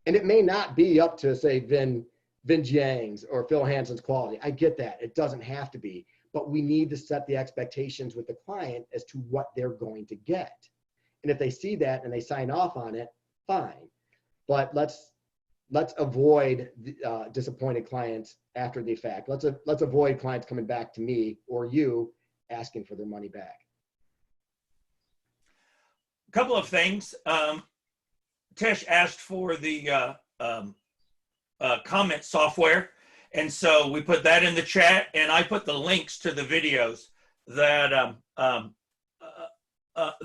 Speaker 2: And it may not be up to, say, Vin Jiang's or Phil Hansen's quality. I get that. It doesn't have to be. But we need to set the expectations with the client as to what they're going to get. And if they see that and they sign off on it, fine. But let's avoid disappointed clients after the fact. Let's avoid clients coming back to me or you asking for their money back.
Speaker 1: A couple of things. Tish asked for the comment software, and so we put that in the chat, and I put the links to the videos that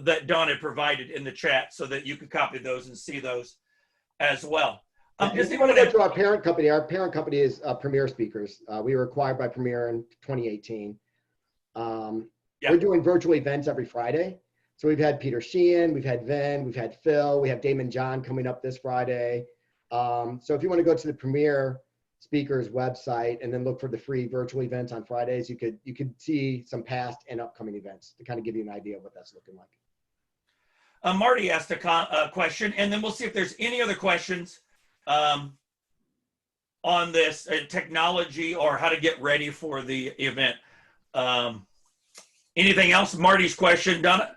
Speaker 1: that Don had provided in the chat so that you could copy those and see those as well.
Speaker 2: If you want to go to our parent company is Premier Speakers. We were acquired by Premier in 2018. We're doing virtual events every Friday. So we've had Peter Sheehan, we've had Vin, we've had Phil, we have Damon John coming up this Friday. So if you want to go to the Premier Speakers website and then look for the free virtual events on Fridays, you could see some past and upcoming events to kind of give you an idea of what that's looking like.
Speaker 1: Marty asked a question, and then we'll see if there's any other questions on this technology or how to get ready for the event. Anything else? Marty's question, Donna.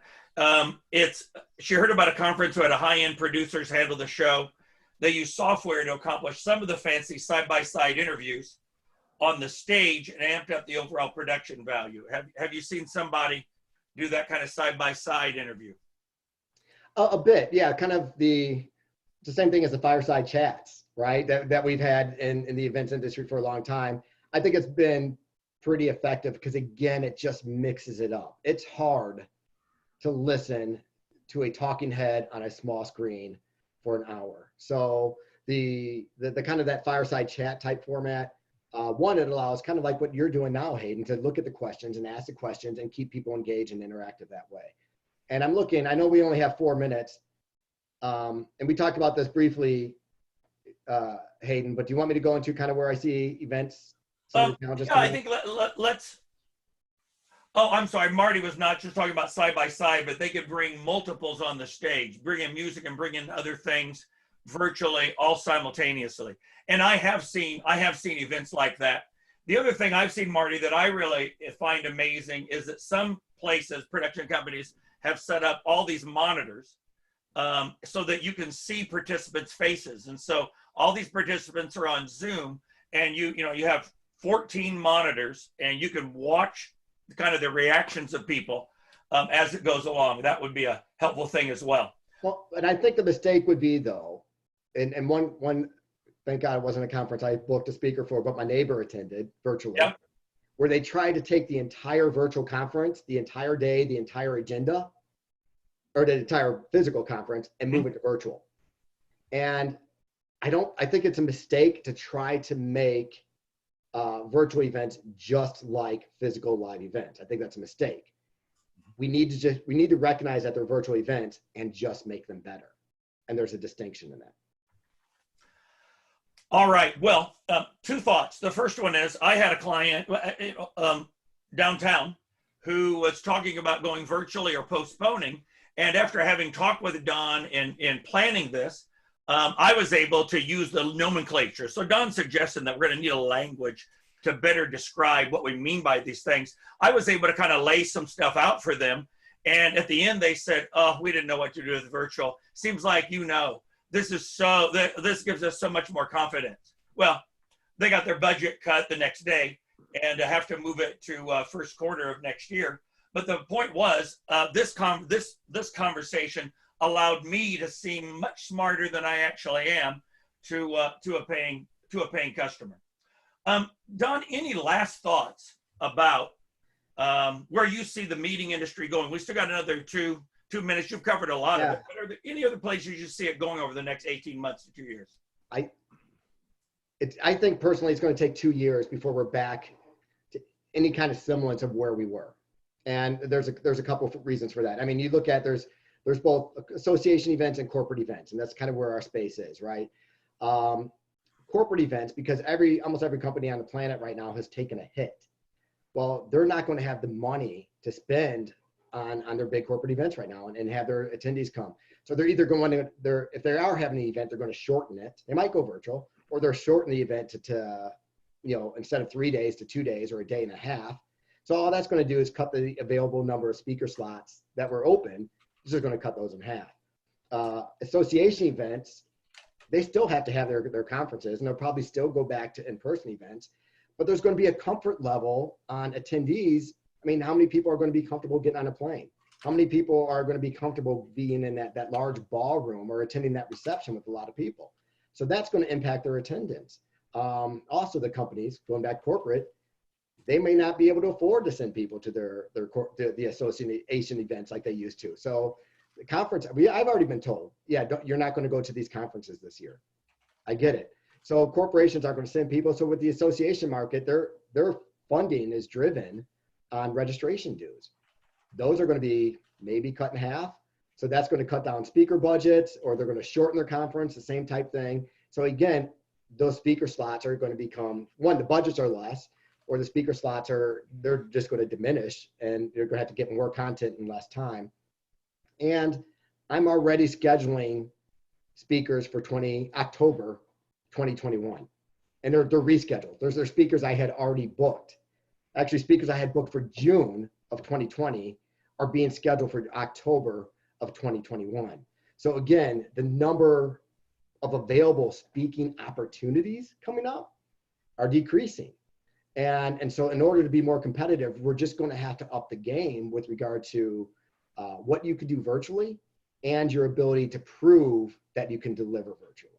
Speaker 1: She heard about a conference where a high-end producers handle the show. They use software to accomplish some of the fancy side-by-side interviews on the stage and amped up the overall production value. Have you seen somebody do that kind of side-by-side interview?
Speaker 2: A bit, yeah. Kind of the same thing as the fireside chats, right? That we've had in the events industry for a long time. I think it's been pretty effective because, again, it just mixes it up. It's hard to listen to a talking head on a small screen for an hour. So the kind of that fireside chat type format, one, it allows kind of like what you're doing now, Hayden, to look at the questions and ask the questions and keep people engaged and interactive that way. And I'm looking, I know we only have 4 minutes, and we talked about this briefly, Hayden, but do you want me to go into kind of where I see events?
Speaker 1: Yeah, I think let's, oh, I'm sorry, Marty was not just talking about side by side, but they could bring multiples on the stage, bring in music and bring in other things virtually, all simultaneously. And I have seen events like that. The other thing I've seen, Marty, that I really find amazing is that some places, production companies, have set up all these monitors so that you can see participants' faces. And so all these participants are on Zoom, and you have 14 monitors, and you can watch kind of the reactions of people as it goes along. That would be a helpful thing as well.
Speaker 2: Well, and I think the mistake would be, though, and one, thank God it wasn't a conference I booked a speaker for, but my neighbor attended virtually. Yep. Where they tried to take the entire virtual conference, the entire day, the entire agenda, or the entire physical conference, and move it to virtual. And I think it's a mistake to try to make virtual events just like physical live events. I think that's a mistake. We need to recognize that they're virtual events and just make them better. and there's a distinction in that.
Speaker 1: All right. Well, two thoughts. The first one is I had a client downtown who was talking about going virtually or postponing. And after having talked with Don in planning this, I was able to use the nomenclature. So Don suggested that we're going to need a language to better describe what we mean by these things. I was able to kind of lay some stuff out for them. And at the end, they said, oh, we didn't know what to do with virtual. Seems like, this gives us so much more confidence. Well, they got their budget cut the next day and have to move it to first quarter of next year. But the point was, this conversation allowed me to seem much smarter than I actually am to a paying customer. Don, any last thoughts about where you see the meeting industry going? We still got another two minutes. You've covered a lot of it. But are there any other places you see it going over the next 18 months to 2 years?
Speaker 2: I think personally it's going to take 2 years before we're back to any kind of semblance of where we were. And there's a couple of reasons for that. I mean, you look at there's both association events and corporate events, and that's kind of where our space is, right? Corporate events, because almost every company on the planet right now has taken a hit. Well, they're not going to have the money to spend on their big corporate events right now and have their attendees come. So they're either going to, if they are having an event, they're going to shorten it. They might go virtual, or they're shorten the event to instead of 3 days to 2 days or a day and a half. So all that's going to do is cut the available number of speaker slots that were open. This is going to cut those in half. Association events, they still have to have their conferences, and they'll probably still go back to in-person events, but there's going to be a comfort level on attendees. I mean, how many people are going to be comfortable getting on a plane? How many people are going to be comfortable being in that large ballroom or attending that reception with a lot of people? So that's going to impact their attendance. Also, the companies, going back corporate, they may not be able to afford to send people to the association events like they used to. So the conference, I've already been told, you're not going to go to these conferences this year. I get it. So corporations are going to send people. So with the association market, their funding is driven on registration dues. Those are going to be maybe cut in half. So that's going to cut down speaker budgets, or they're going to shorten their conference, the same type thing. So again, those speaker slots are going to become, the budgets are less, or the speaker slots they're just going to diminish, and they're going to have to get more content in less time. And I'm already scheduling speakers for October 2021. And they're rescheduled. There's speakers I had already booked. Actually, speakers I had booked for June of 2020 are being scheduled for October of 2021. So again, the number of available speaking opportunities coming up are decreasing. And so in order to be more competitive, we're just going to have to up the game with regard to what you can do virtually and your ability to prove that you can deliver virtually.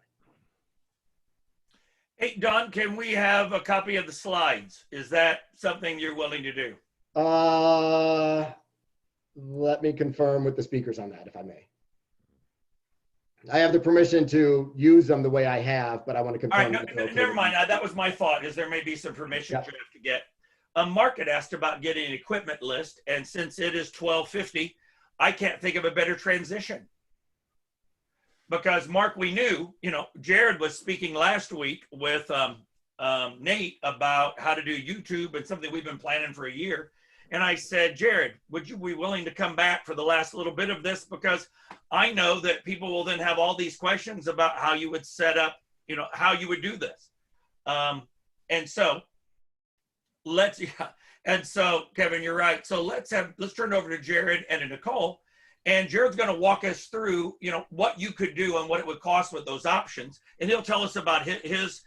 Speaker 1: Hey, Don, can we have a copy of the slides? Is that something you're willing to do?
Speaker 2: Let me confirm with the speakers on that, if I may. I have the permission to use them the way I have, but I want to confirm.
Speaker 1: All right, never mind. That was my thought, is there may be some permission you have to get. Mark had asked about getting an equipment list, and since it is 12:50, I can't think of a better transition. Because Mark, we knew, Jared was speaking last week with Nate about how to do YouTube and something we've been planning for a year. And I said, Jared, would you be willing to come back for the last little bit of this? Because I know that people will then have all these questions about how you would set up, how you would do this. And so Kevin, you're right. So let's turn it over to Jared and to Nicole. And Jared's going to walk us through, what you could do and what it would cost with those options. And he'll tell us about his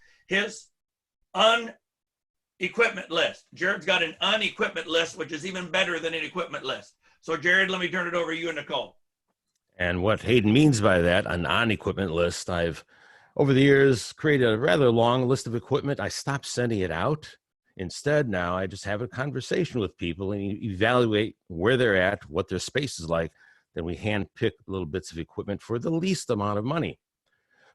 Speaker 1: equipment list. Jared's got an unequipment list, which is even better than an equipment list. So Jared, let me turn it over to you and Nicole.
Speaker 6: And what Hayden means by that, an on-equipment list, I've over the years created a rather long list of equipment. I stopped sending it out. Instead, now I just have a conversation with people and evaluate where they're at, what their space is like. Then we hand pick little bits of equipment for the least amount of money.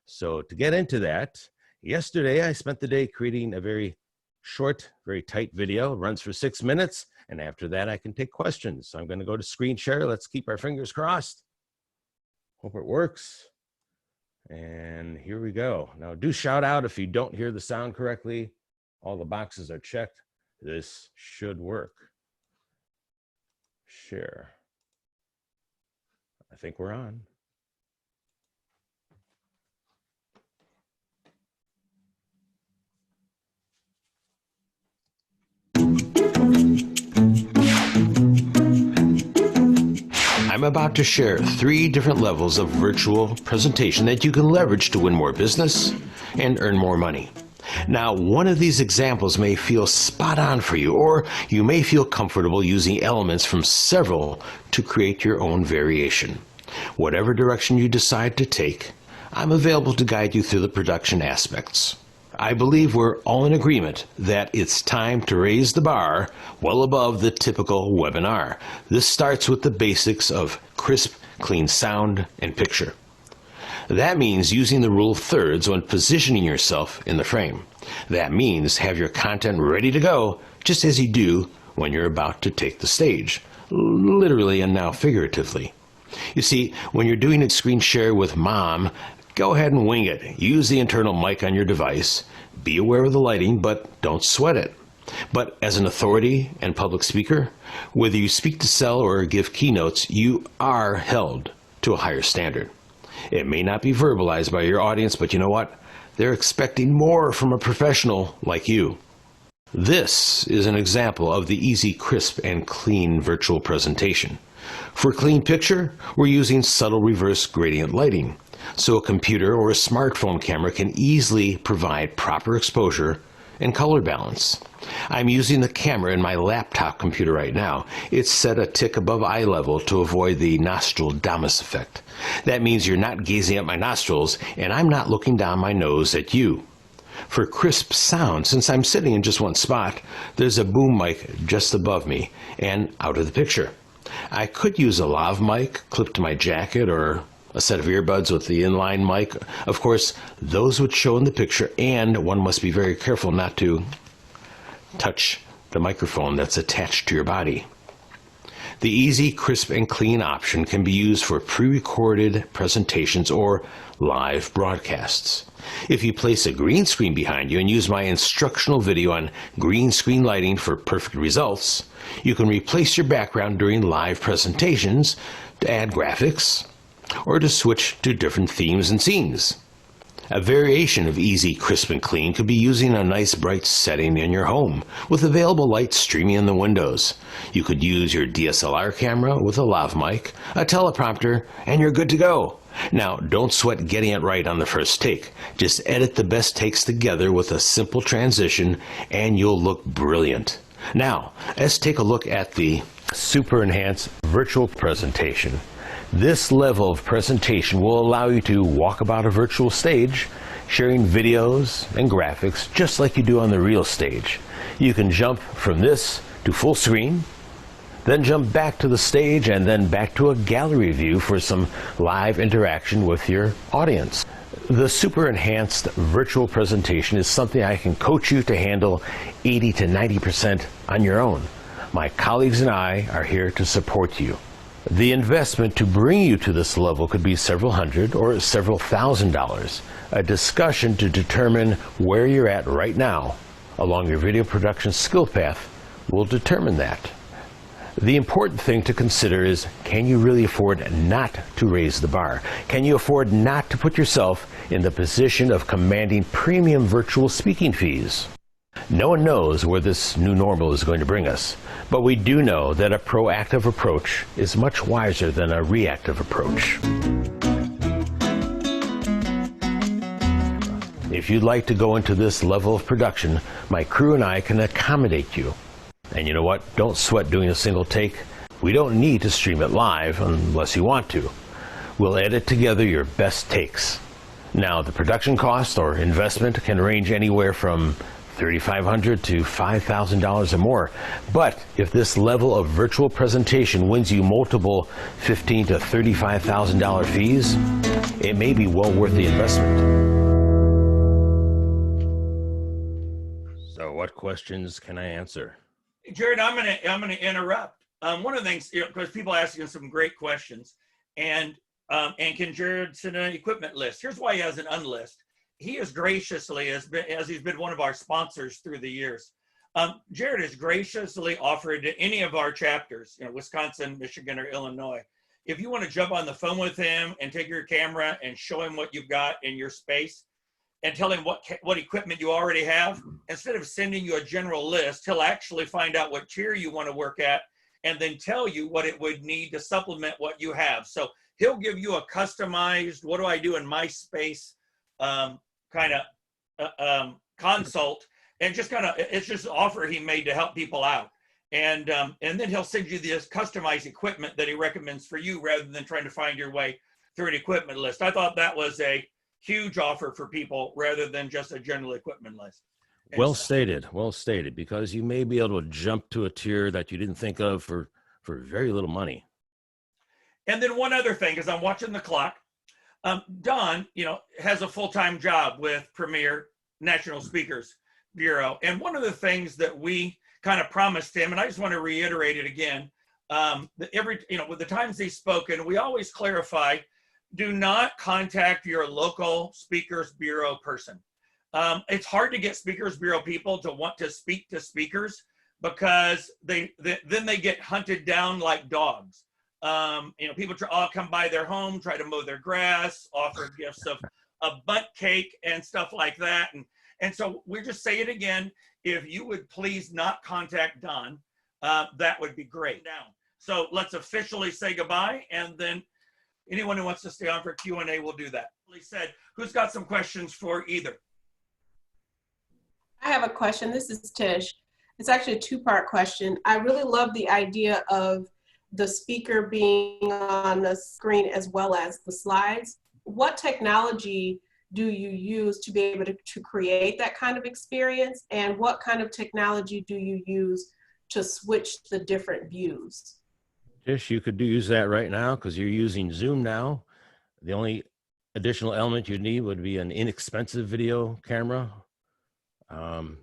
Speaker 6: So to get into that, yesterday I spent the day creating a very short, very tight video. It runs for 6 minutes. And after that, I can take questions. So I'm going to go to screen share. Let's keep our fingers crossed. Hope it works. And here we go. Now do shout out if you don't hear the sound correctly. All the boxes are checked. This should work. Share. I think we're on. I'm about to share 3 different levels of virtual presentation that you can leverage to win more business and earn more money. Now, one of these examples may feel spot on for you, or you may feel comfortable using elements from several to create your own variation. Whatever direction you decide to take, I'm available to guide you through the production aspects. I believe we're all in agreement that it's time to raise the bar well above the typical webinar. This starts with the basics of crisp, clean sound and picture. That means using the rule of thirds when positioning yourself in the frame. That means have your content ready to go, just as you do when you're about to take the stage, literally and now figuratively. You see, when you're doing a screen share with mom, go ahead and wing it. Use the internal mic on your device. Be aware of the lighting, but don't sweat it. But as an authority and public speaker, whether you speak to sell or give keynotes, you are held to a higher standard. It may not be verbalized by your audience, but you know what? They're expecting more from a professional like you. This is an example of the easy, crisp, and clean virtual presentation. For clean picture, we're using subtle reverse gradient lighting, so a computer or a smartphone camera can easily provide proper exposure and color balance. I'm using the camera in my laptop computer right now. It's set a tick above eye level to avoid the nostril damus effect. That means you're not gazing at my nostrils, and I'm not looking down my nose at you. For crisp sound, since I'm sitting in just one spot, there's a boom mic just above me and out of the picture. I could use a lav mic clipped to my jacket or a set of earbuds with the inline mic. Of course, those would show in the picture, and one must be very careful not to touch the microphone that's attached to your body. The easy, crisp, and clean option can be used for pre-recorded presentations or live broadcasts. If you place a green screen behind you and use my instructional video on green screen lighting for perfect results, you can replace your background during live presentations to add graphics or to switch to different themes and scenes. A variation of easy, crisp, and clean could be using a nice bright setting in your home with available light streaming in the windows. You could use your DSLR camera with a lav mic, a teleprompter, and you're good to go. Now, don't sweat getting it right on the first take. Just edit the best takes together with a simple transition and you'll look brilliant. Now, let's take a look at the super enhanced virtual presentation. This level of presentation will allow you to walk about a virtual stage, sharing videos and graphics just like you do on the real stage. You can jump from this to full screen, then jump back to the stage and then back to a gallery view for some live interaction with your audience. The super enhanced virtual presentation is something I can coach you to handle 80 to 90% on your own. My colleagues and I are here to support you. The investment to bring you to this level could be several hundred or several $1,000s. A discussion to determine where you're at right now along your video production skill path will determine that. The important thing to consider is, can you really afford not to raise the bar? Can you afford not to put yourself in the position of commanding premium virtual speaking fees? No one knows where this new normal is going to bring us, but we do know that a proactive approach is much wiser than a reactive approach. If you'd like to go into this level of production, my crew and I can accommodate you. And you know what? Don't sweat doing a single take. We don't need to stream it live unless you want to. We'll edit together your best takes. Now, the production cost or investment can range anywhere from $3,500 to $5,000 or more. But if this level of virtual presentation wins you multiple $15,000 to $35,000 fees, it may be well worth the investment. So what questions can I answer?
Speaker 1: Jared, I'm gonna interrupt. One of the things, because people are asking us some great questions, and And can Jared send an equipment list? Here's why he has an unlist. He has graciously, as he's been one of our sponsors through the years, Jared has graciously offered to any of our chapters, you know, Wisconsin, Michigan, or Illinois, if you want to jump on the phone with him and take your camera and show him what you've got in your space and tell him what equipment you already have, instead of sending you a general list, he'll actually find out what chair you want to work at and then tell you what it would need to supplement what you have. So he'll give you a customized, what do I do in my space kind of consult, and just kind of, it's just an offer he made to help people out. And then he'll send you this customized equipment that he recommends for you rather than trying to find your way through an equipment list. I thought that was a huge offer for people rather than just a general equipment list. And
Speaker 6: well stated, because you may be able to jump to a tier that you didn't think of for very little money.
Speaker 1: And then one other thing, because I'm watching the clock, Don, you know, has a full-time job with Premier National Speakers Bureau. And one of the things that we kind of promised him, and I just want to reiterate it again, that with the times he's spoken, we always clarify, do not contact your local Speakers Bureau person. It's hard to get Speakers Bureau people to want to speak to speakers because then they get hunted down like dogs. People all come by their home, try to mow their grass, offer gifts of a bunt cake and stuff like that. And so we just say it again, if you would please not contact Don, that would be great. Now, so let's officially say goodbye, and then anyone who wants to stay on for Q&A will do that. He said, who's got some questions for either?
Speaker 11: I have a question. This is Tish. It's actually a two-part question. I really love the idea of the speaker being on the screen as well as the slides. What technology do you use to be able to create that kind of experience? And what kind of technology do you use to switch the different views?
Speaker 6: Tish, you could use that right now because you're using Zoom now. The only additional element you need would be an inexpensive video camera. And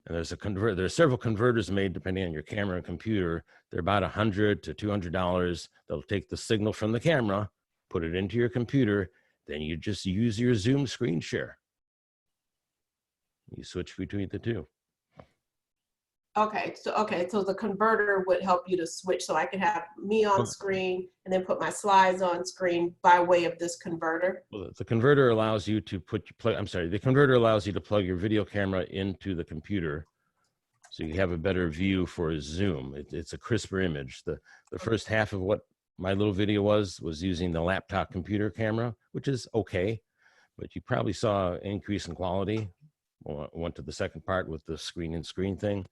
Speaker 6: there's several converters made depending on your camera and computer. They're about $100 to $200. They'll take the signal from the camera, put it into your computer, then you just use your Zoom screen share. You switch between the two.
Speaker 11: Okay, so the converter would help you to switch, so I can have me on screen and then put my slides on screen by way of this converter.
Speaker 6: Well, the converter allows you to the converter allows you to plug your video camera into the computer, so you have a better view for Zoom. It's a crisper image. The first half of what my little video was using the laptop computer camera, which is okay, but you probably saw an increase in quality. Went to the second part with the screen thing.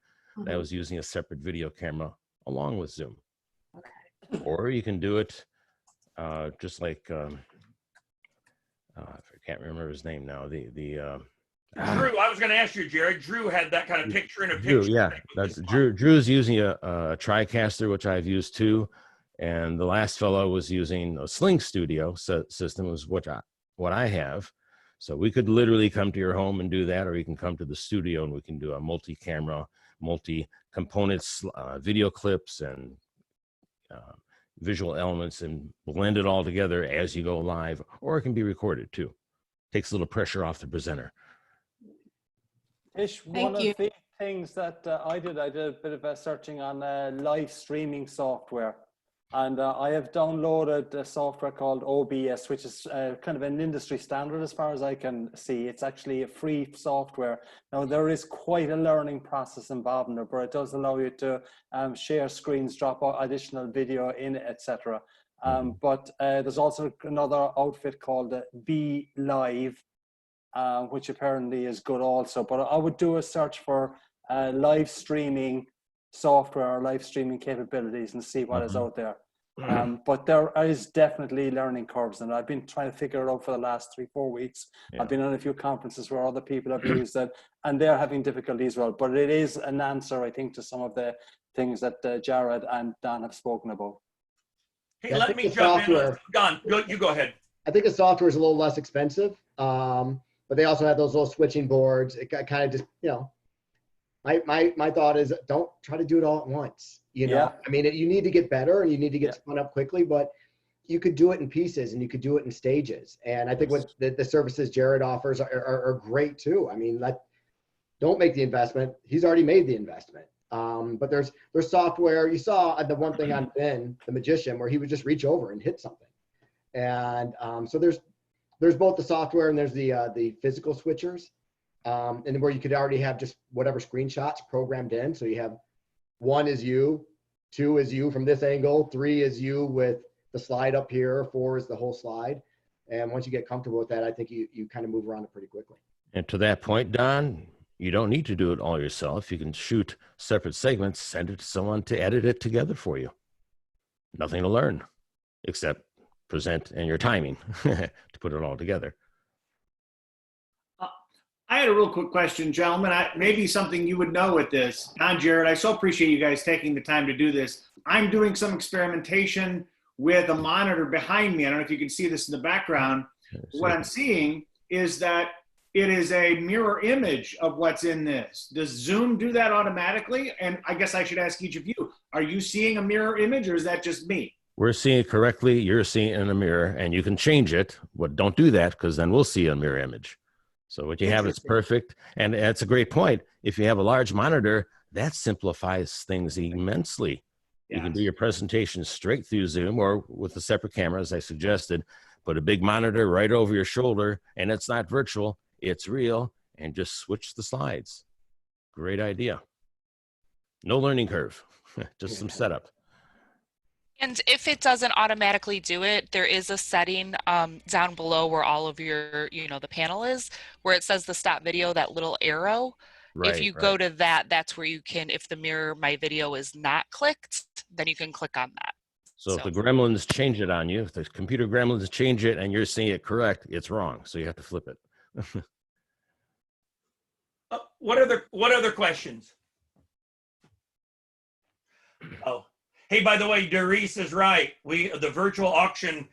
Speaker 6: That was using a separate video camera along with Zoom. Okay. Or you can do it just like I can't remember his name now. Drew.
Speaker 1: I was going to ask you, Jared. Drew had that kind of picture in a picture.
Speaker 6: Drew, yeah, that's Drew's using a TriCaster, which I've used too, and the last fellow was using a Sling Studio system, was what I have. So we could literally come to your home and do that, or you can come to the studio and we can do a multi-camera, multi-components, video clips and visual elements and blend it all together as you go live, or it can be recorded too. Takes a little pressure off the presenter.
Speaker 12: Ish, one of the things that I did a bit of searching on live streaming software. And I have downloaded a software called OBS, which is kind of an industry standard as far as I can see. It's actually a free software. Now, there is quite a learning process involved in it, but it does allow you to share screens, drop additional video in, etc. But there's also another outfit called Be Live, which apparently is good also. But I would do a search for live streaming software or live streaming capabilities and see what is out there. But there is definitely learning curves, and I've been trying to figure it out for the last 3-4 weeks. I've been on a few conferences where other people have used it, and they're having difficulty as well. But it is an answer, I think, to some of the things that Jared and Dan have spoken about.
Speaker 1: Hey, let me jump in. Don, you go ahead.
Speaker 2: I think the software is a little less expensive, but they also have those little switching boards. It kind of just, my thought is don't try to do it all at once. I mean, you need to get better and you need to get spun up quickly, but you could do it in pieces and you could do it in stages. And I think what the services Jared offers are great too. I mean, don't make the investment. He's already made the investment. But there's software. You saw the one thing on Ben, the magician, where he would just reach over and hit something. And so there's both the software and there's the physical switchers, and where you could already have just whatever screenshots programmed in. So you have 1 is you, 2 is you from this angle, 3 is you with the slide up here, 4 is the whole slide. And once you get comfortable with that, I think you kind of move around it pretty quickly.
Speaker 6: And to that point, Don, you don't need to do it all yourself. You can shoot separate segments, send it to someone to edit it together for you. Nothing to learn, except present and your timing to put it all together.
Speaker 13: I had a real quick question, gentlemen. Maybe something you would know with this. Don, Jared, I so appreciate you guys taking the time to do this. I'm doing some experimentation with a monitor behind me. I don't know if you can see this in the background. What I'm seeing is that it is a mirror image of what's in this. Does Zoom do that automatically? And I guess I should ask each of you, are you seeing a mirror image or is that just me?
Speaker 6: We're seeing it correctly. You're seeing it in a mirror and you can change it. But don't do that because then we'll see a mirror image. So what you have is perfect. And that's a great point. If you have a large monitor, that simplifies things immensely. Yeah. You can do your presentation straight through Zoom or with a separate camera, as I suggested. Put a big monitor right over your shoulder, and it's not virtual, it's real, and just switch the slides. Great idea. No learning curve, just some setup.
Speaker 14: And if it doesn't automatically do it, there is a setting down below where all of your, the panel is, where it says the stop video, that little arrow. Right, if you go to that, that's where you can, if the mirror my video is not clicked, then you can click on that.
Speaker 6: So if the gremlins change it on you, if the computer gremlins change it and you're seeing it correct, it's wrong. So you have to flip it.
Speaker 1: What other questions? Oh. Hey, by the way, Doris is right. The virtual auction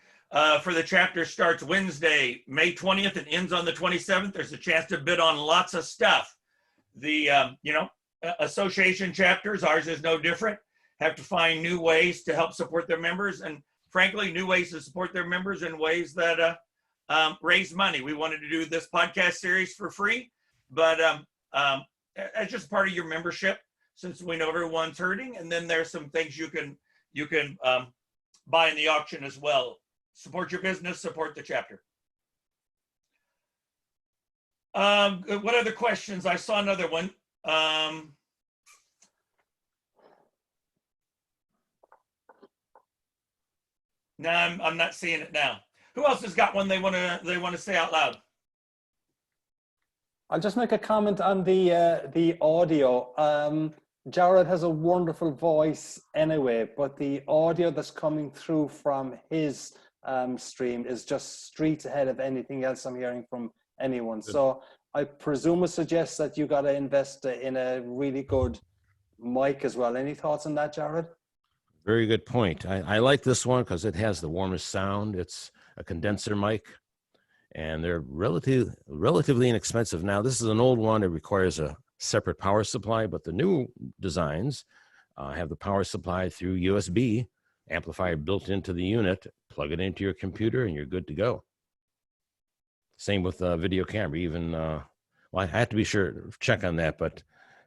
Speaker 1: for the chapter starts Wednesday, May 20th, and ends on the 27th. There's a chance to bid on lots of stuff. The association chapters, ours is no different, have to find new ways to help support their members, and frankly, new ways to support their members in ways that raise money. We wanted to do this podcast series for free, but as just part of your membership, since we know everyone's hurting. And then there's some things you can buy in the auction as well. Support your business, support the chapter. What other questions? I saw another one. No, I'm not seeing it now. Who else has got one they want to say out loud?
Speaker 12: I'll just make a comment on the audio. Jared has a wonderful voice anyway, but the audio that's coming through from his stream is just streets ahead of anything else I'm hearing from anyone. So I presume it suggests that you got to invest in a really good mic as well. Any thoughts on that, Jared?
Speaker 6: Very good point. I like this one because it has the warmest sound. It's a condenser mic, and they're relatively inexpensive. Now, this is an old one. It requires a separate power supply, but the new designs have the power supply through USB, amplifier built into the unit, plug it into your computer, and you're good to go. Same with video camera. Even, well, I have to be sure, check on that, but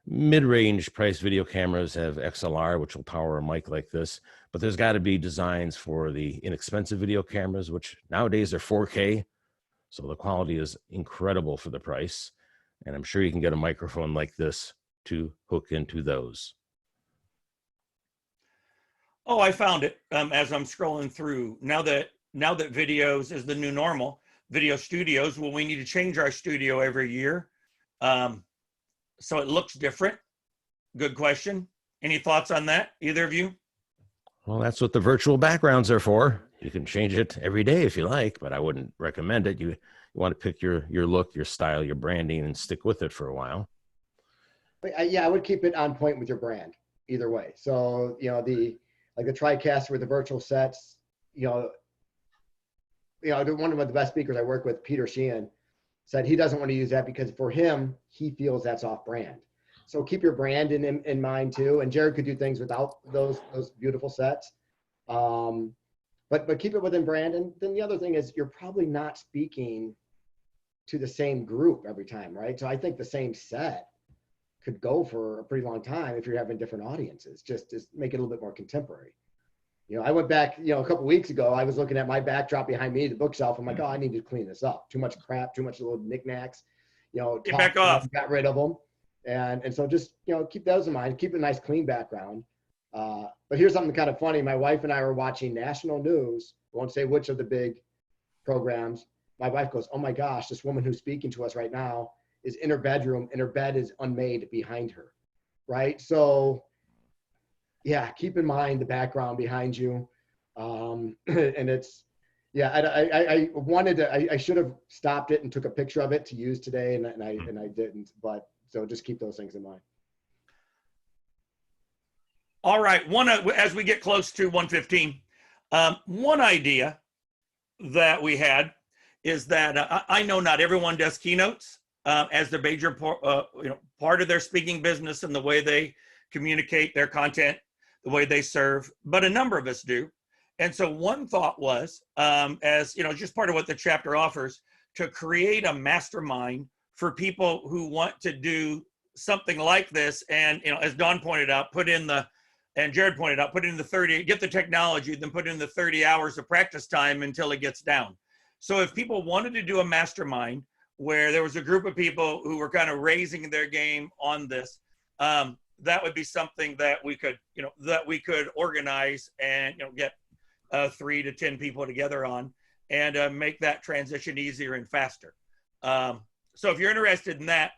Speaker 6: mid-range price video cameras have XLR, which will power a mic like this, but there's got to be designs for the inexpensive video cameras, which nowadays are 4K. So the quality is incredible for the price. And I'm sure you can get a microphone like this to hook into those.
Speaker 1: Oh, I found it as I'm scrolling through. Now that videos is the new normal, video studios, well, we need to change our studio every year. So it looks different. Good question. Any thoughts on that, either of you?
Speaker 6: Well, that's what the virtual backgrounds are for. You can change it every day if you like, but I wouldn't recommend it. You want to pick your look, your style, your branding, and stick with it for a while.
Speaker 2: Yeah, I would keep it on point with your brand either way. So, the TriCaster with the virtual sets, one of the best speakers I work with, Peter Sheehan, said he doesn't want to use that because for him, he feels that's off brand. So keep your brand in mind too. And Jared could do things without those beautiful sets. but keep it within brand. And then the other thing is you're probably not speaking to the same group every time, right? So I think the same set could go for a pretty long time if you're having different audiences, just make it a little bit more contemporary. You know, I went back, you know, a couple weeks ago, I was looking at my backdrop behind me, the bookshelf. I'm like, oh, I need to clean this up. Too much crap, too much little knickknacks, you know,
Speaker 1: get back off.
Speaker 2: Got rid of them. And so just, you know, keep those in mind, keep a nice clean background. But here's something kind of funny. My wife and I were watching national news. I won't say which of the big programs. My wife goes, oh my gosh, this woman who's speaking to us right now is in her bedroom and her bed is unmade behind her, right? So yeah, keep in mind the background behind you. And it's, yeah, I wanted to, I should have stopped it and took a picture of it to use today, and I didn't, but so just keep those things in mind.
Speaker 1: All right, as we get close to 1:15, one idea that we had is that I know not everyone does keynotes as their major part of their speaking business and the way they communicate their content, the way they serve, but a number of us do. And so one thought was, as you know, just part of what the chapter offers, to create a mastermind for people who want to do something like this. And, you know, as Don pointed out, and Jared pointed out, put in the 30, get the technology, then put in the 30 hours of practice time until it gets down. So if people wanted to do a mastermind where there was a group of people who were kind of raising their game on this, that would be something that we could, you know, organize and, you know, get 3 to 10 people together on and make that transition easier and faster. So if you're interested in that,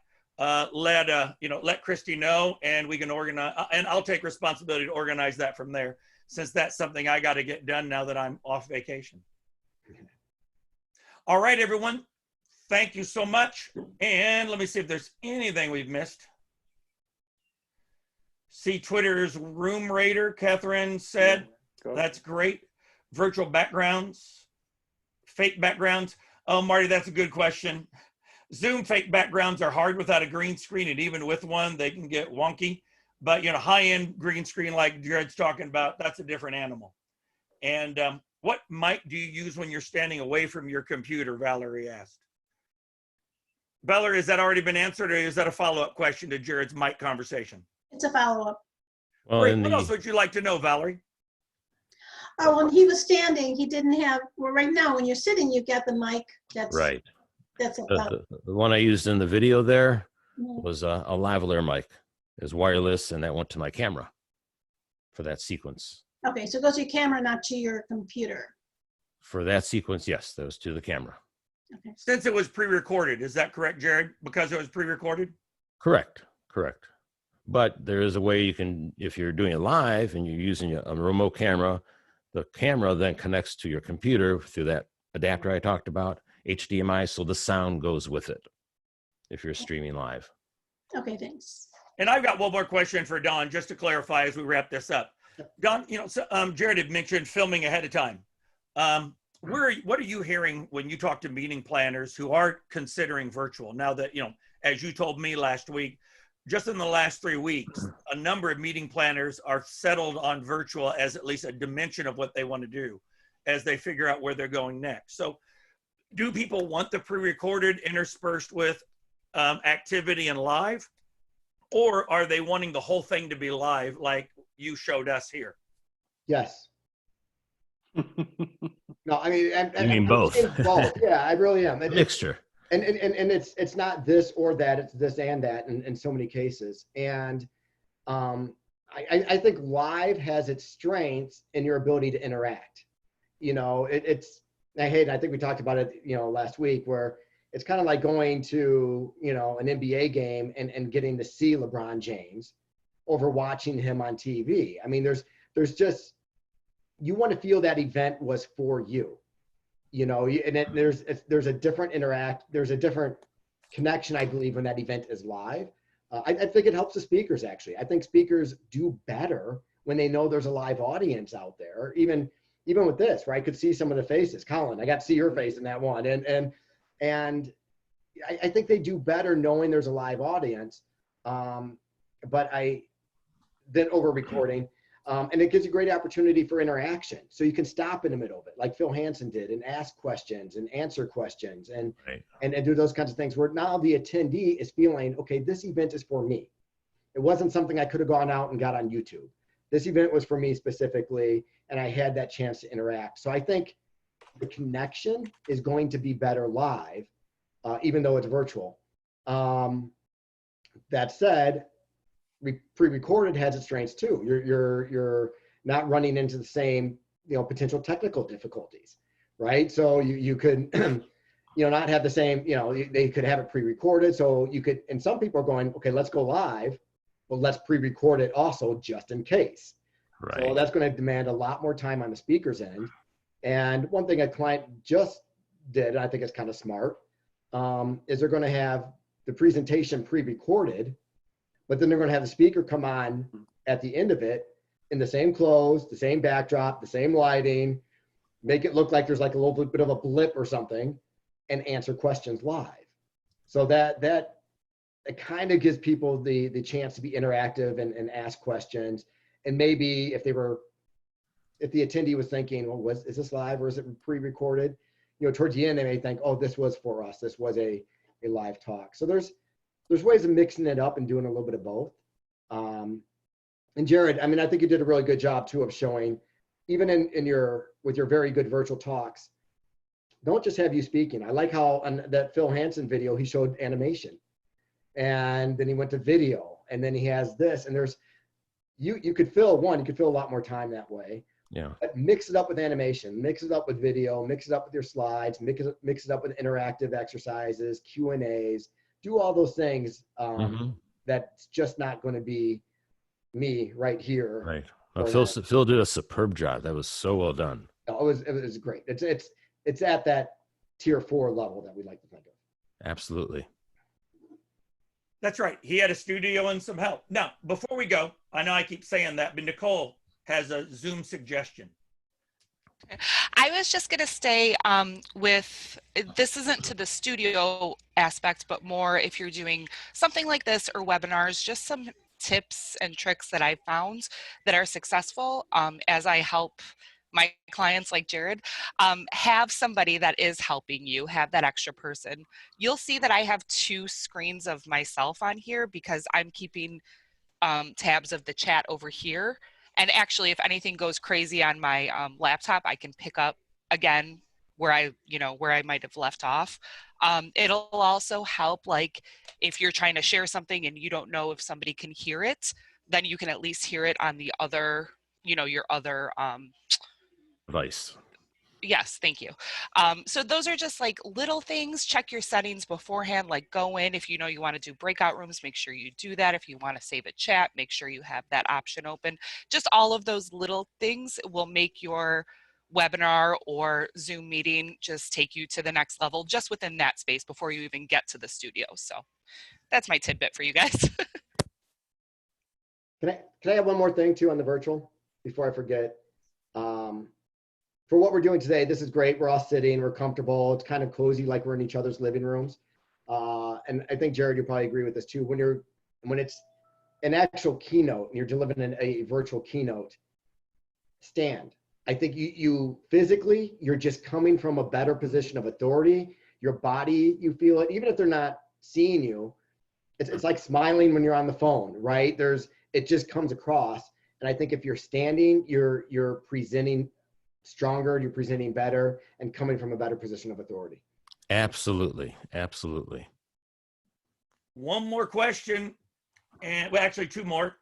Speaker 1: let Christy know, and we can organize, and I'll take responsibility to organize that from there, since that's something I got to get done now that I'm off vacation. All right, everyone. Thank you so much. And let me see if there's anything we've missed. See Twitter's Room Raider, Catherine said, that's great. Virtual backgrounds, fake backgrounds. Oh, Marty, that's a good question. Zoom fake backgrounds are hard without a green screen, and even with one, they can get wonky. But, you know, high-end green screen like Jared's talking about, that's a different animal. And what mic do you use when you're standing away from your computer, Valerie asked. Valerie, has that already been answered, or is that a follow-up question to Jared's mic conversation?
Speaker 7: It's a follow-up.
Speaker 6: Well,
Speaker 1: Great. What else would you like to know, Valerie?
Speaker 7: Oh, when he was standing, he didn't have, well, right now, when you're sitting, you've got the mic. That's
Speaker 6: right.
Speaker 7: That's
Speaker 6: the one I used in the video there was a lavalier mic. It was wireless, and that went to my camera for that sequence.
Speaker 7: Okay, so it goes to your camera, not to your computer.
Speaker 6: For that sequence, yes, that was to the camera.
Speaker 7: Okay.
Speaker 1: Since it was pre-recorded, is that correct, Jared? Because it was pre-recorded?
Speaker 6: Correct. But there is a way you can, if you're doing it live and you're using a remote camera, the camera then connects to your computer through that adapter I talked about, HDMI, so the sound goes with it if you're streaming live.
Speaker 7: Okay, thanks.
Speaker 1: And I've got one more question for Don, just to clarify as we wrap this up. Don, you know, so, Jared had mentioned filming ahead of time. What are you hearing when you talk to meeting planners who are considering virtual? Now that, you know, as you told me last week, just in the last 3 weeks, a number of meeting planners are settled on virtual as at least a dimension of what they want to do as they figure out where they're going next. So do people want the pre-recorded interspersed with activity and live? Or are they wanting the whole thing to be live like you showed us here?
Speaker 2: Yes. No, I mean,
Speaker 6: you mean both?
Speaker 2: Both. Yeah, I really am.
Speaker 6: Mixture.
Speaker 2: And it's not this or that, it's this and that in so many cases. And I think live has its strengths in your ability to interact. You know, I think we talked about it, you know, last week, where it's kind of like going to, you know, an NBA game and getting to see LeBron James over watching him on TV. I mean, there's just, you want to feel that event was for you. You know, and there's a different there's a different connection, I believe, when that event is live. I think it helps the speakers, actually. I think speakers do better when they know there's a live audience out there. Even with this, where I could see some of the faces. Colin, I got to see your face in that one. And I think they do better knowing there's a live audience. But then over recording. And it gives you great opportunity for interaction. So you can stop in the middle of it, like Phil Hansen did, and ask questions and answer questions and do those kinds of things, where now the attendee is feeling, okay, this event is for me. It wasn't something I could have gone out and got on YouTube. This event was for me specifically, and I had that chance to interact. So I think the connection is going to be better live, even though it's virtual. That said, pre-recorded has its strengths too. You're not running into the same, potential technical difficulties, right? So you could, not have the same, they could have it pre-recorded. So you could, and some people are going, okay, let's go live, but let's pre-record it also just in case. Right. So that's going to demand a lot more time on the speaker's end. And one thing a client just did, and I think it's kind of smart, is they're going to have the presentation pre-recorded, but then they're going to have the speaker come on at the end of it in the same clothes, the same backdrop, the same lighting, make it look like there's like a little bit of a blip or something, and answer questions live. So that it kind of gives people the chance to be interactive and ask questions. And maybe if the attendee was thinking, well, is this live or is it pre-recorded? Towards the end, they may think, oh, this was for us. This was a live talk. So there's ways of mixing it up and doing a little bit of both. And Jared, I mean, I think you did a really good job too of showing, even with your very good virtual talks, don't just have you speaking. I like how on that Phil Hansen video, he showed animation, and then he went to video, and then he has this, and there's, you could fill a lot more time that way.
Speaker 6: Yeah.
Speaker 2: But mix it up with animation, mix it up with video, mix it up with your slides, mix it up with interactive exercises, Q&As, do all those things. That's just not going to be me right here.
Speaker 6: Right. Well, Phil did a superb job. That was so well done.
Speaker 2: No, it was great. It's at that tier 4 level that we like to think of.
Speaker 6: Absolutely.
Speaker 1: That's right. He had a studio and some help. Now, before we go, I know I keep saying that, but Nicole has a Zoom suggestion.
Speaker 14: I was just going to stay with, this isn't to the studio aspect, but more if you're doing something like this or webinars, just some tips and tricks that I found that are successful as I help my clients like Jared. Have somebody that is helping you, have that extra person. You'll see that I have 2 screens of myself on here because I'm keeping tabs of the chat over here. And actually, if anything goes crazy on my laptop, I can pick up again where I might have left off. It'll also help, like if you're trying to share something and you don't know if somebody can hear it, then you can at least hear it on the other, your other
Speaker 6: device.
Speaker 14: Yes, thank you. So those are just like little things. Check your settings beforehand, like go in. If you know you want to do breakout rooms, make sure you do that. If you want to save a chat, make sure you have that option open. Just all of those little things will make your webinar or Zoom meeting just take you to the next level just within that space before you even get to the studio. So that's my tidbit for you guys.
Speaker 2: Can I have one more thing too on the virtual before I forget? For what we're doing today, this is great. We're all sitting, we're comfortable. It's kind of cozy, like we're in each other's living rooms. And I think Jared, you probably agree with this too. When it's an actual keynote and you're delivering a virtual keynote, stand. I think you physically, you're just coming from a better position of authority. Your body, you feel it, even if they're not seeing you. It's like smiling when you're on the phone, right? It just comes across. And I think if you're standing, you're presenting stronger, you're presenting better, and coming from a better position of authority.
Speaker 6: Absolutely. Absolutely.
Speaker 1: One more question, and well, actually 2 more.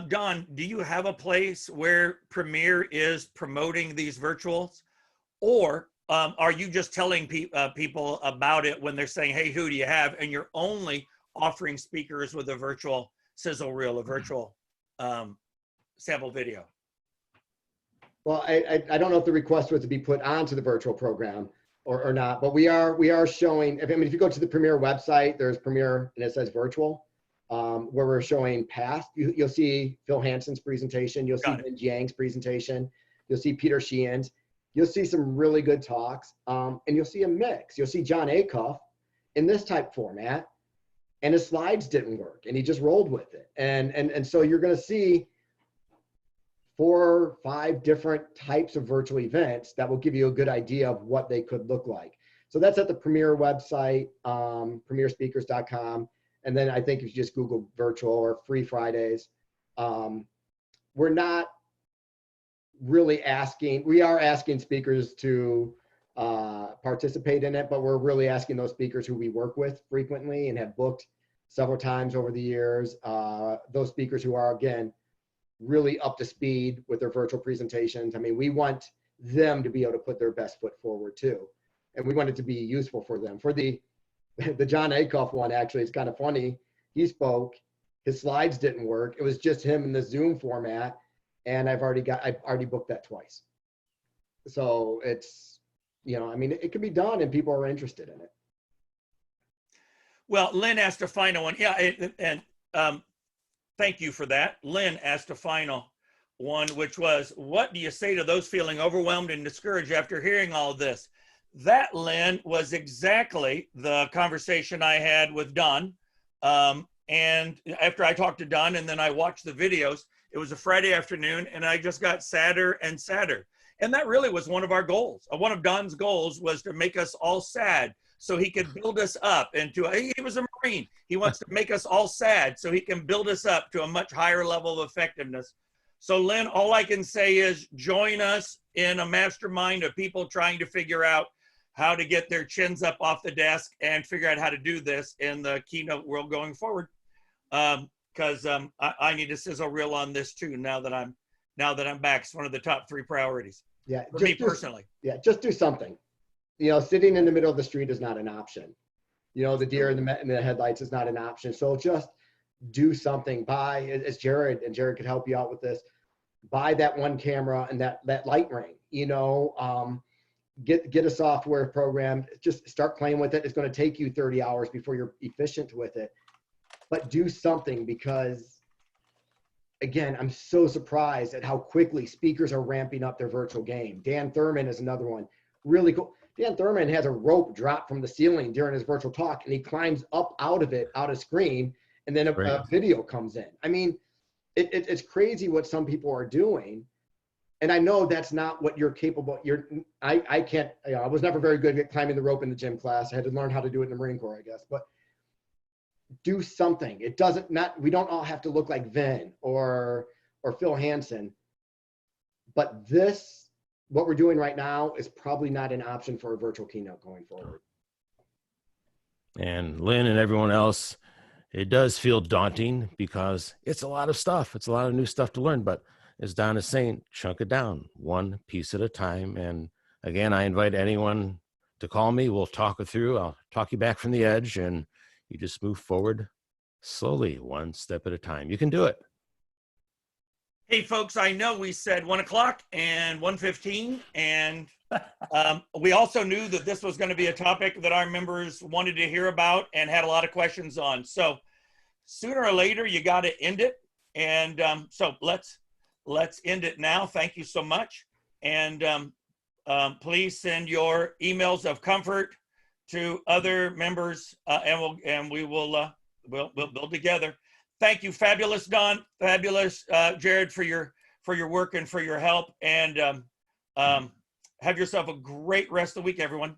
Speaker 1: Don, do you have a place where Premier is promoting these virtuals, or are you just telling people about it when they're saying, hey, who do you have? And you're only offering speakers with a virtual sizzle reel, a virtual sample video?
Speaker 2: Well, I don't know if the request was to be put onto the virtual program or not, but we are showing, if you go to the Premier website, there's Premier and it says virtual, where we're showing past. You'll see Phil Hansen's presentation, you'll see Ben Jiang's presentation, you'll see Peter Sheehan's, you'll see some really good talks, and you'll see a mix. You'll see John Acuff in this type format, and his slides didn't work, and he just rolled with it. And so you're gonna see 4 or 5 different types of virtual events that will give you a good idea of what they could look like. So that's at the Premier website, premierspeakers.com. And then I think if you just Google virtual or free Fridays, we're not really asking, we are asking speakers to participate in it, but we're really asking those speakers who we work with frequently and have booked several times over the years, those speakers who are, again, really up to speed with their virtual presentations. I mean, we want them to be able to put their best foot forward too. And we want it to be useful for them. For the John Acuff one, actually, it's kind of funny. He spoke, his slides didn't work. It was just him in the Zoom format. And I've already booked that twice. So it's, you know, I mean, it can be done and people are interested in it.
Speaker 1: Well, Lynn asked a final one. Yeah, and thank you for that. Lynn asked a final one, which was, what do you say to those feeling overwhelmed and discouraged after hearing all of this? That, Lynn, was exactly the conversation I had with Don. And after I talked to Don and then I watched the videos, it was a Friday afternoon and I just got sadder and sadder. And that really was one of our goals. One of Don's goals was to make us all sad so he could build us up into, he was a Marine. He wants to make us all sad so he can build us up to a much higher level of effectiveness. So Lynn, all I can say is join us in a mastermind of people trying to figure out how to get their chins up off the desk and figure out how to do this in the keynote world going forward. Because I need a sizzle reel on this too. Now that I'm back, it's one of the top 3 priorities.
Speaker 2: Yeah,
Speaker 1: for me personally.
Speaker 2: Yeah, just do something. You know, sitting in the middle of the street is not an option. You know, the deer in the headlights is not an option. So just do something. Buy, as Jared could help you out with this. Buy that one camera and that light ring. You know, get a software program. Just start playing with it. It's going to take you 30 hours before you're efficient with it. But do something, because again, I'm so surprised at how quickly speakers are ramping up their virtual game. Dan Thurman is another one. Really cool. Dan Thurman has a rope drop from the ceiling during his virtual talk, and he climbs up out of screen, and then a video comes in. I mean, it's crazy what some people are doing. And I know that's not what you're capable. I can't, you know, I was never very good at climbing the rope in the gym class. I had to learn how to do it in the Marine Corps, I guess. But do something. It doesn't we don't all have to look like Vin or Phil Hansen. But this, what we're doing right now, is probably not an option for a virtual keynote going forward.
Speaker 6: And Lynn and everyone else, it does feel daunting because it's a lot of stuff. It's a lot of new stuff to learn. But as Don is saying, chunk it down one piece at a time. And again, I invite anyone to call me. We'll talk it through. I'll talk you back from the edge, and you just move forward slowly, one step at a time. You can do it.
Speaker 1: Hey, folks, I know we said 1 o'clock and 1:15, and we also knew that this was going to be a topic that our members wanted to hear about and had a lot of questions on. So sooner or later, you got to end it. And so let's end it now. Thank you so much. And please send your emails of comfort to other members, and we'll build together. Thank you, fabulous Don, fabulous Jared, for your work and for your help. And have yourself a great rest of the week, everyone.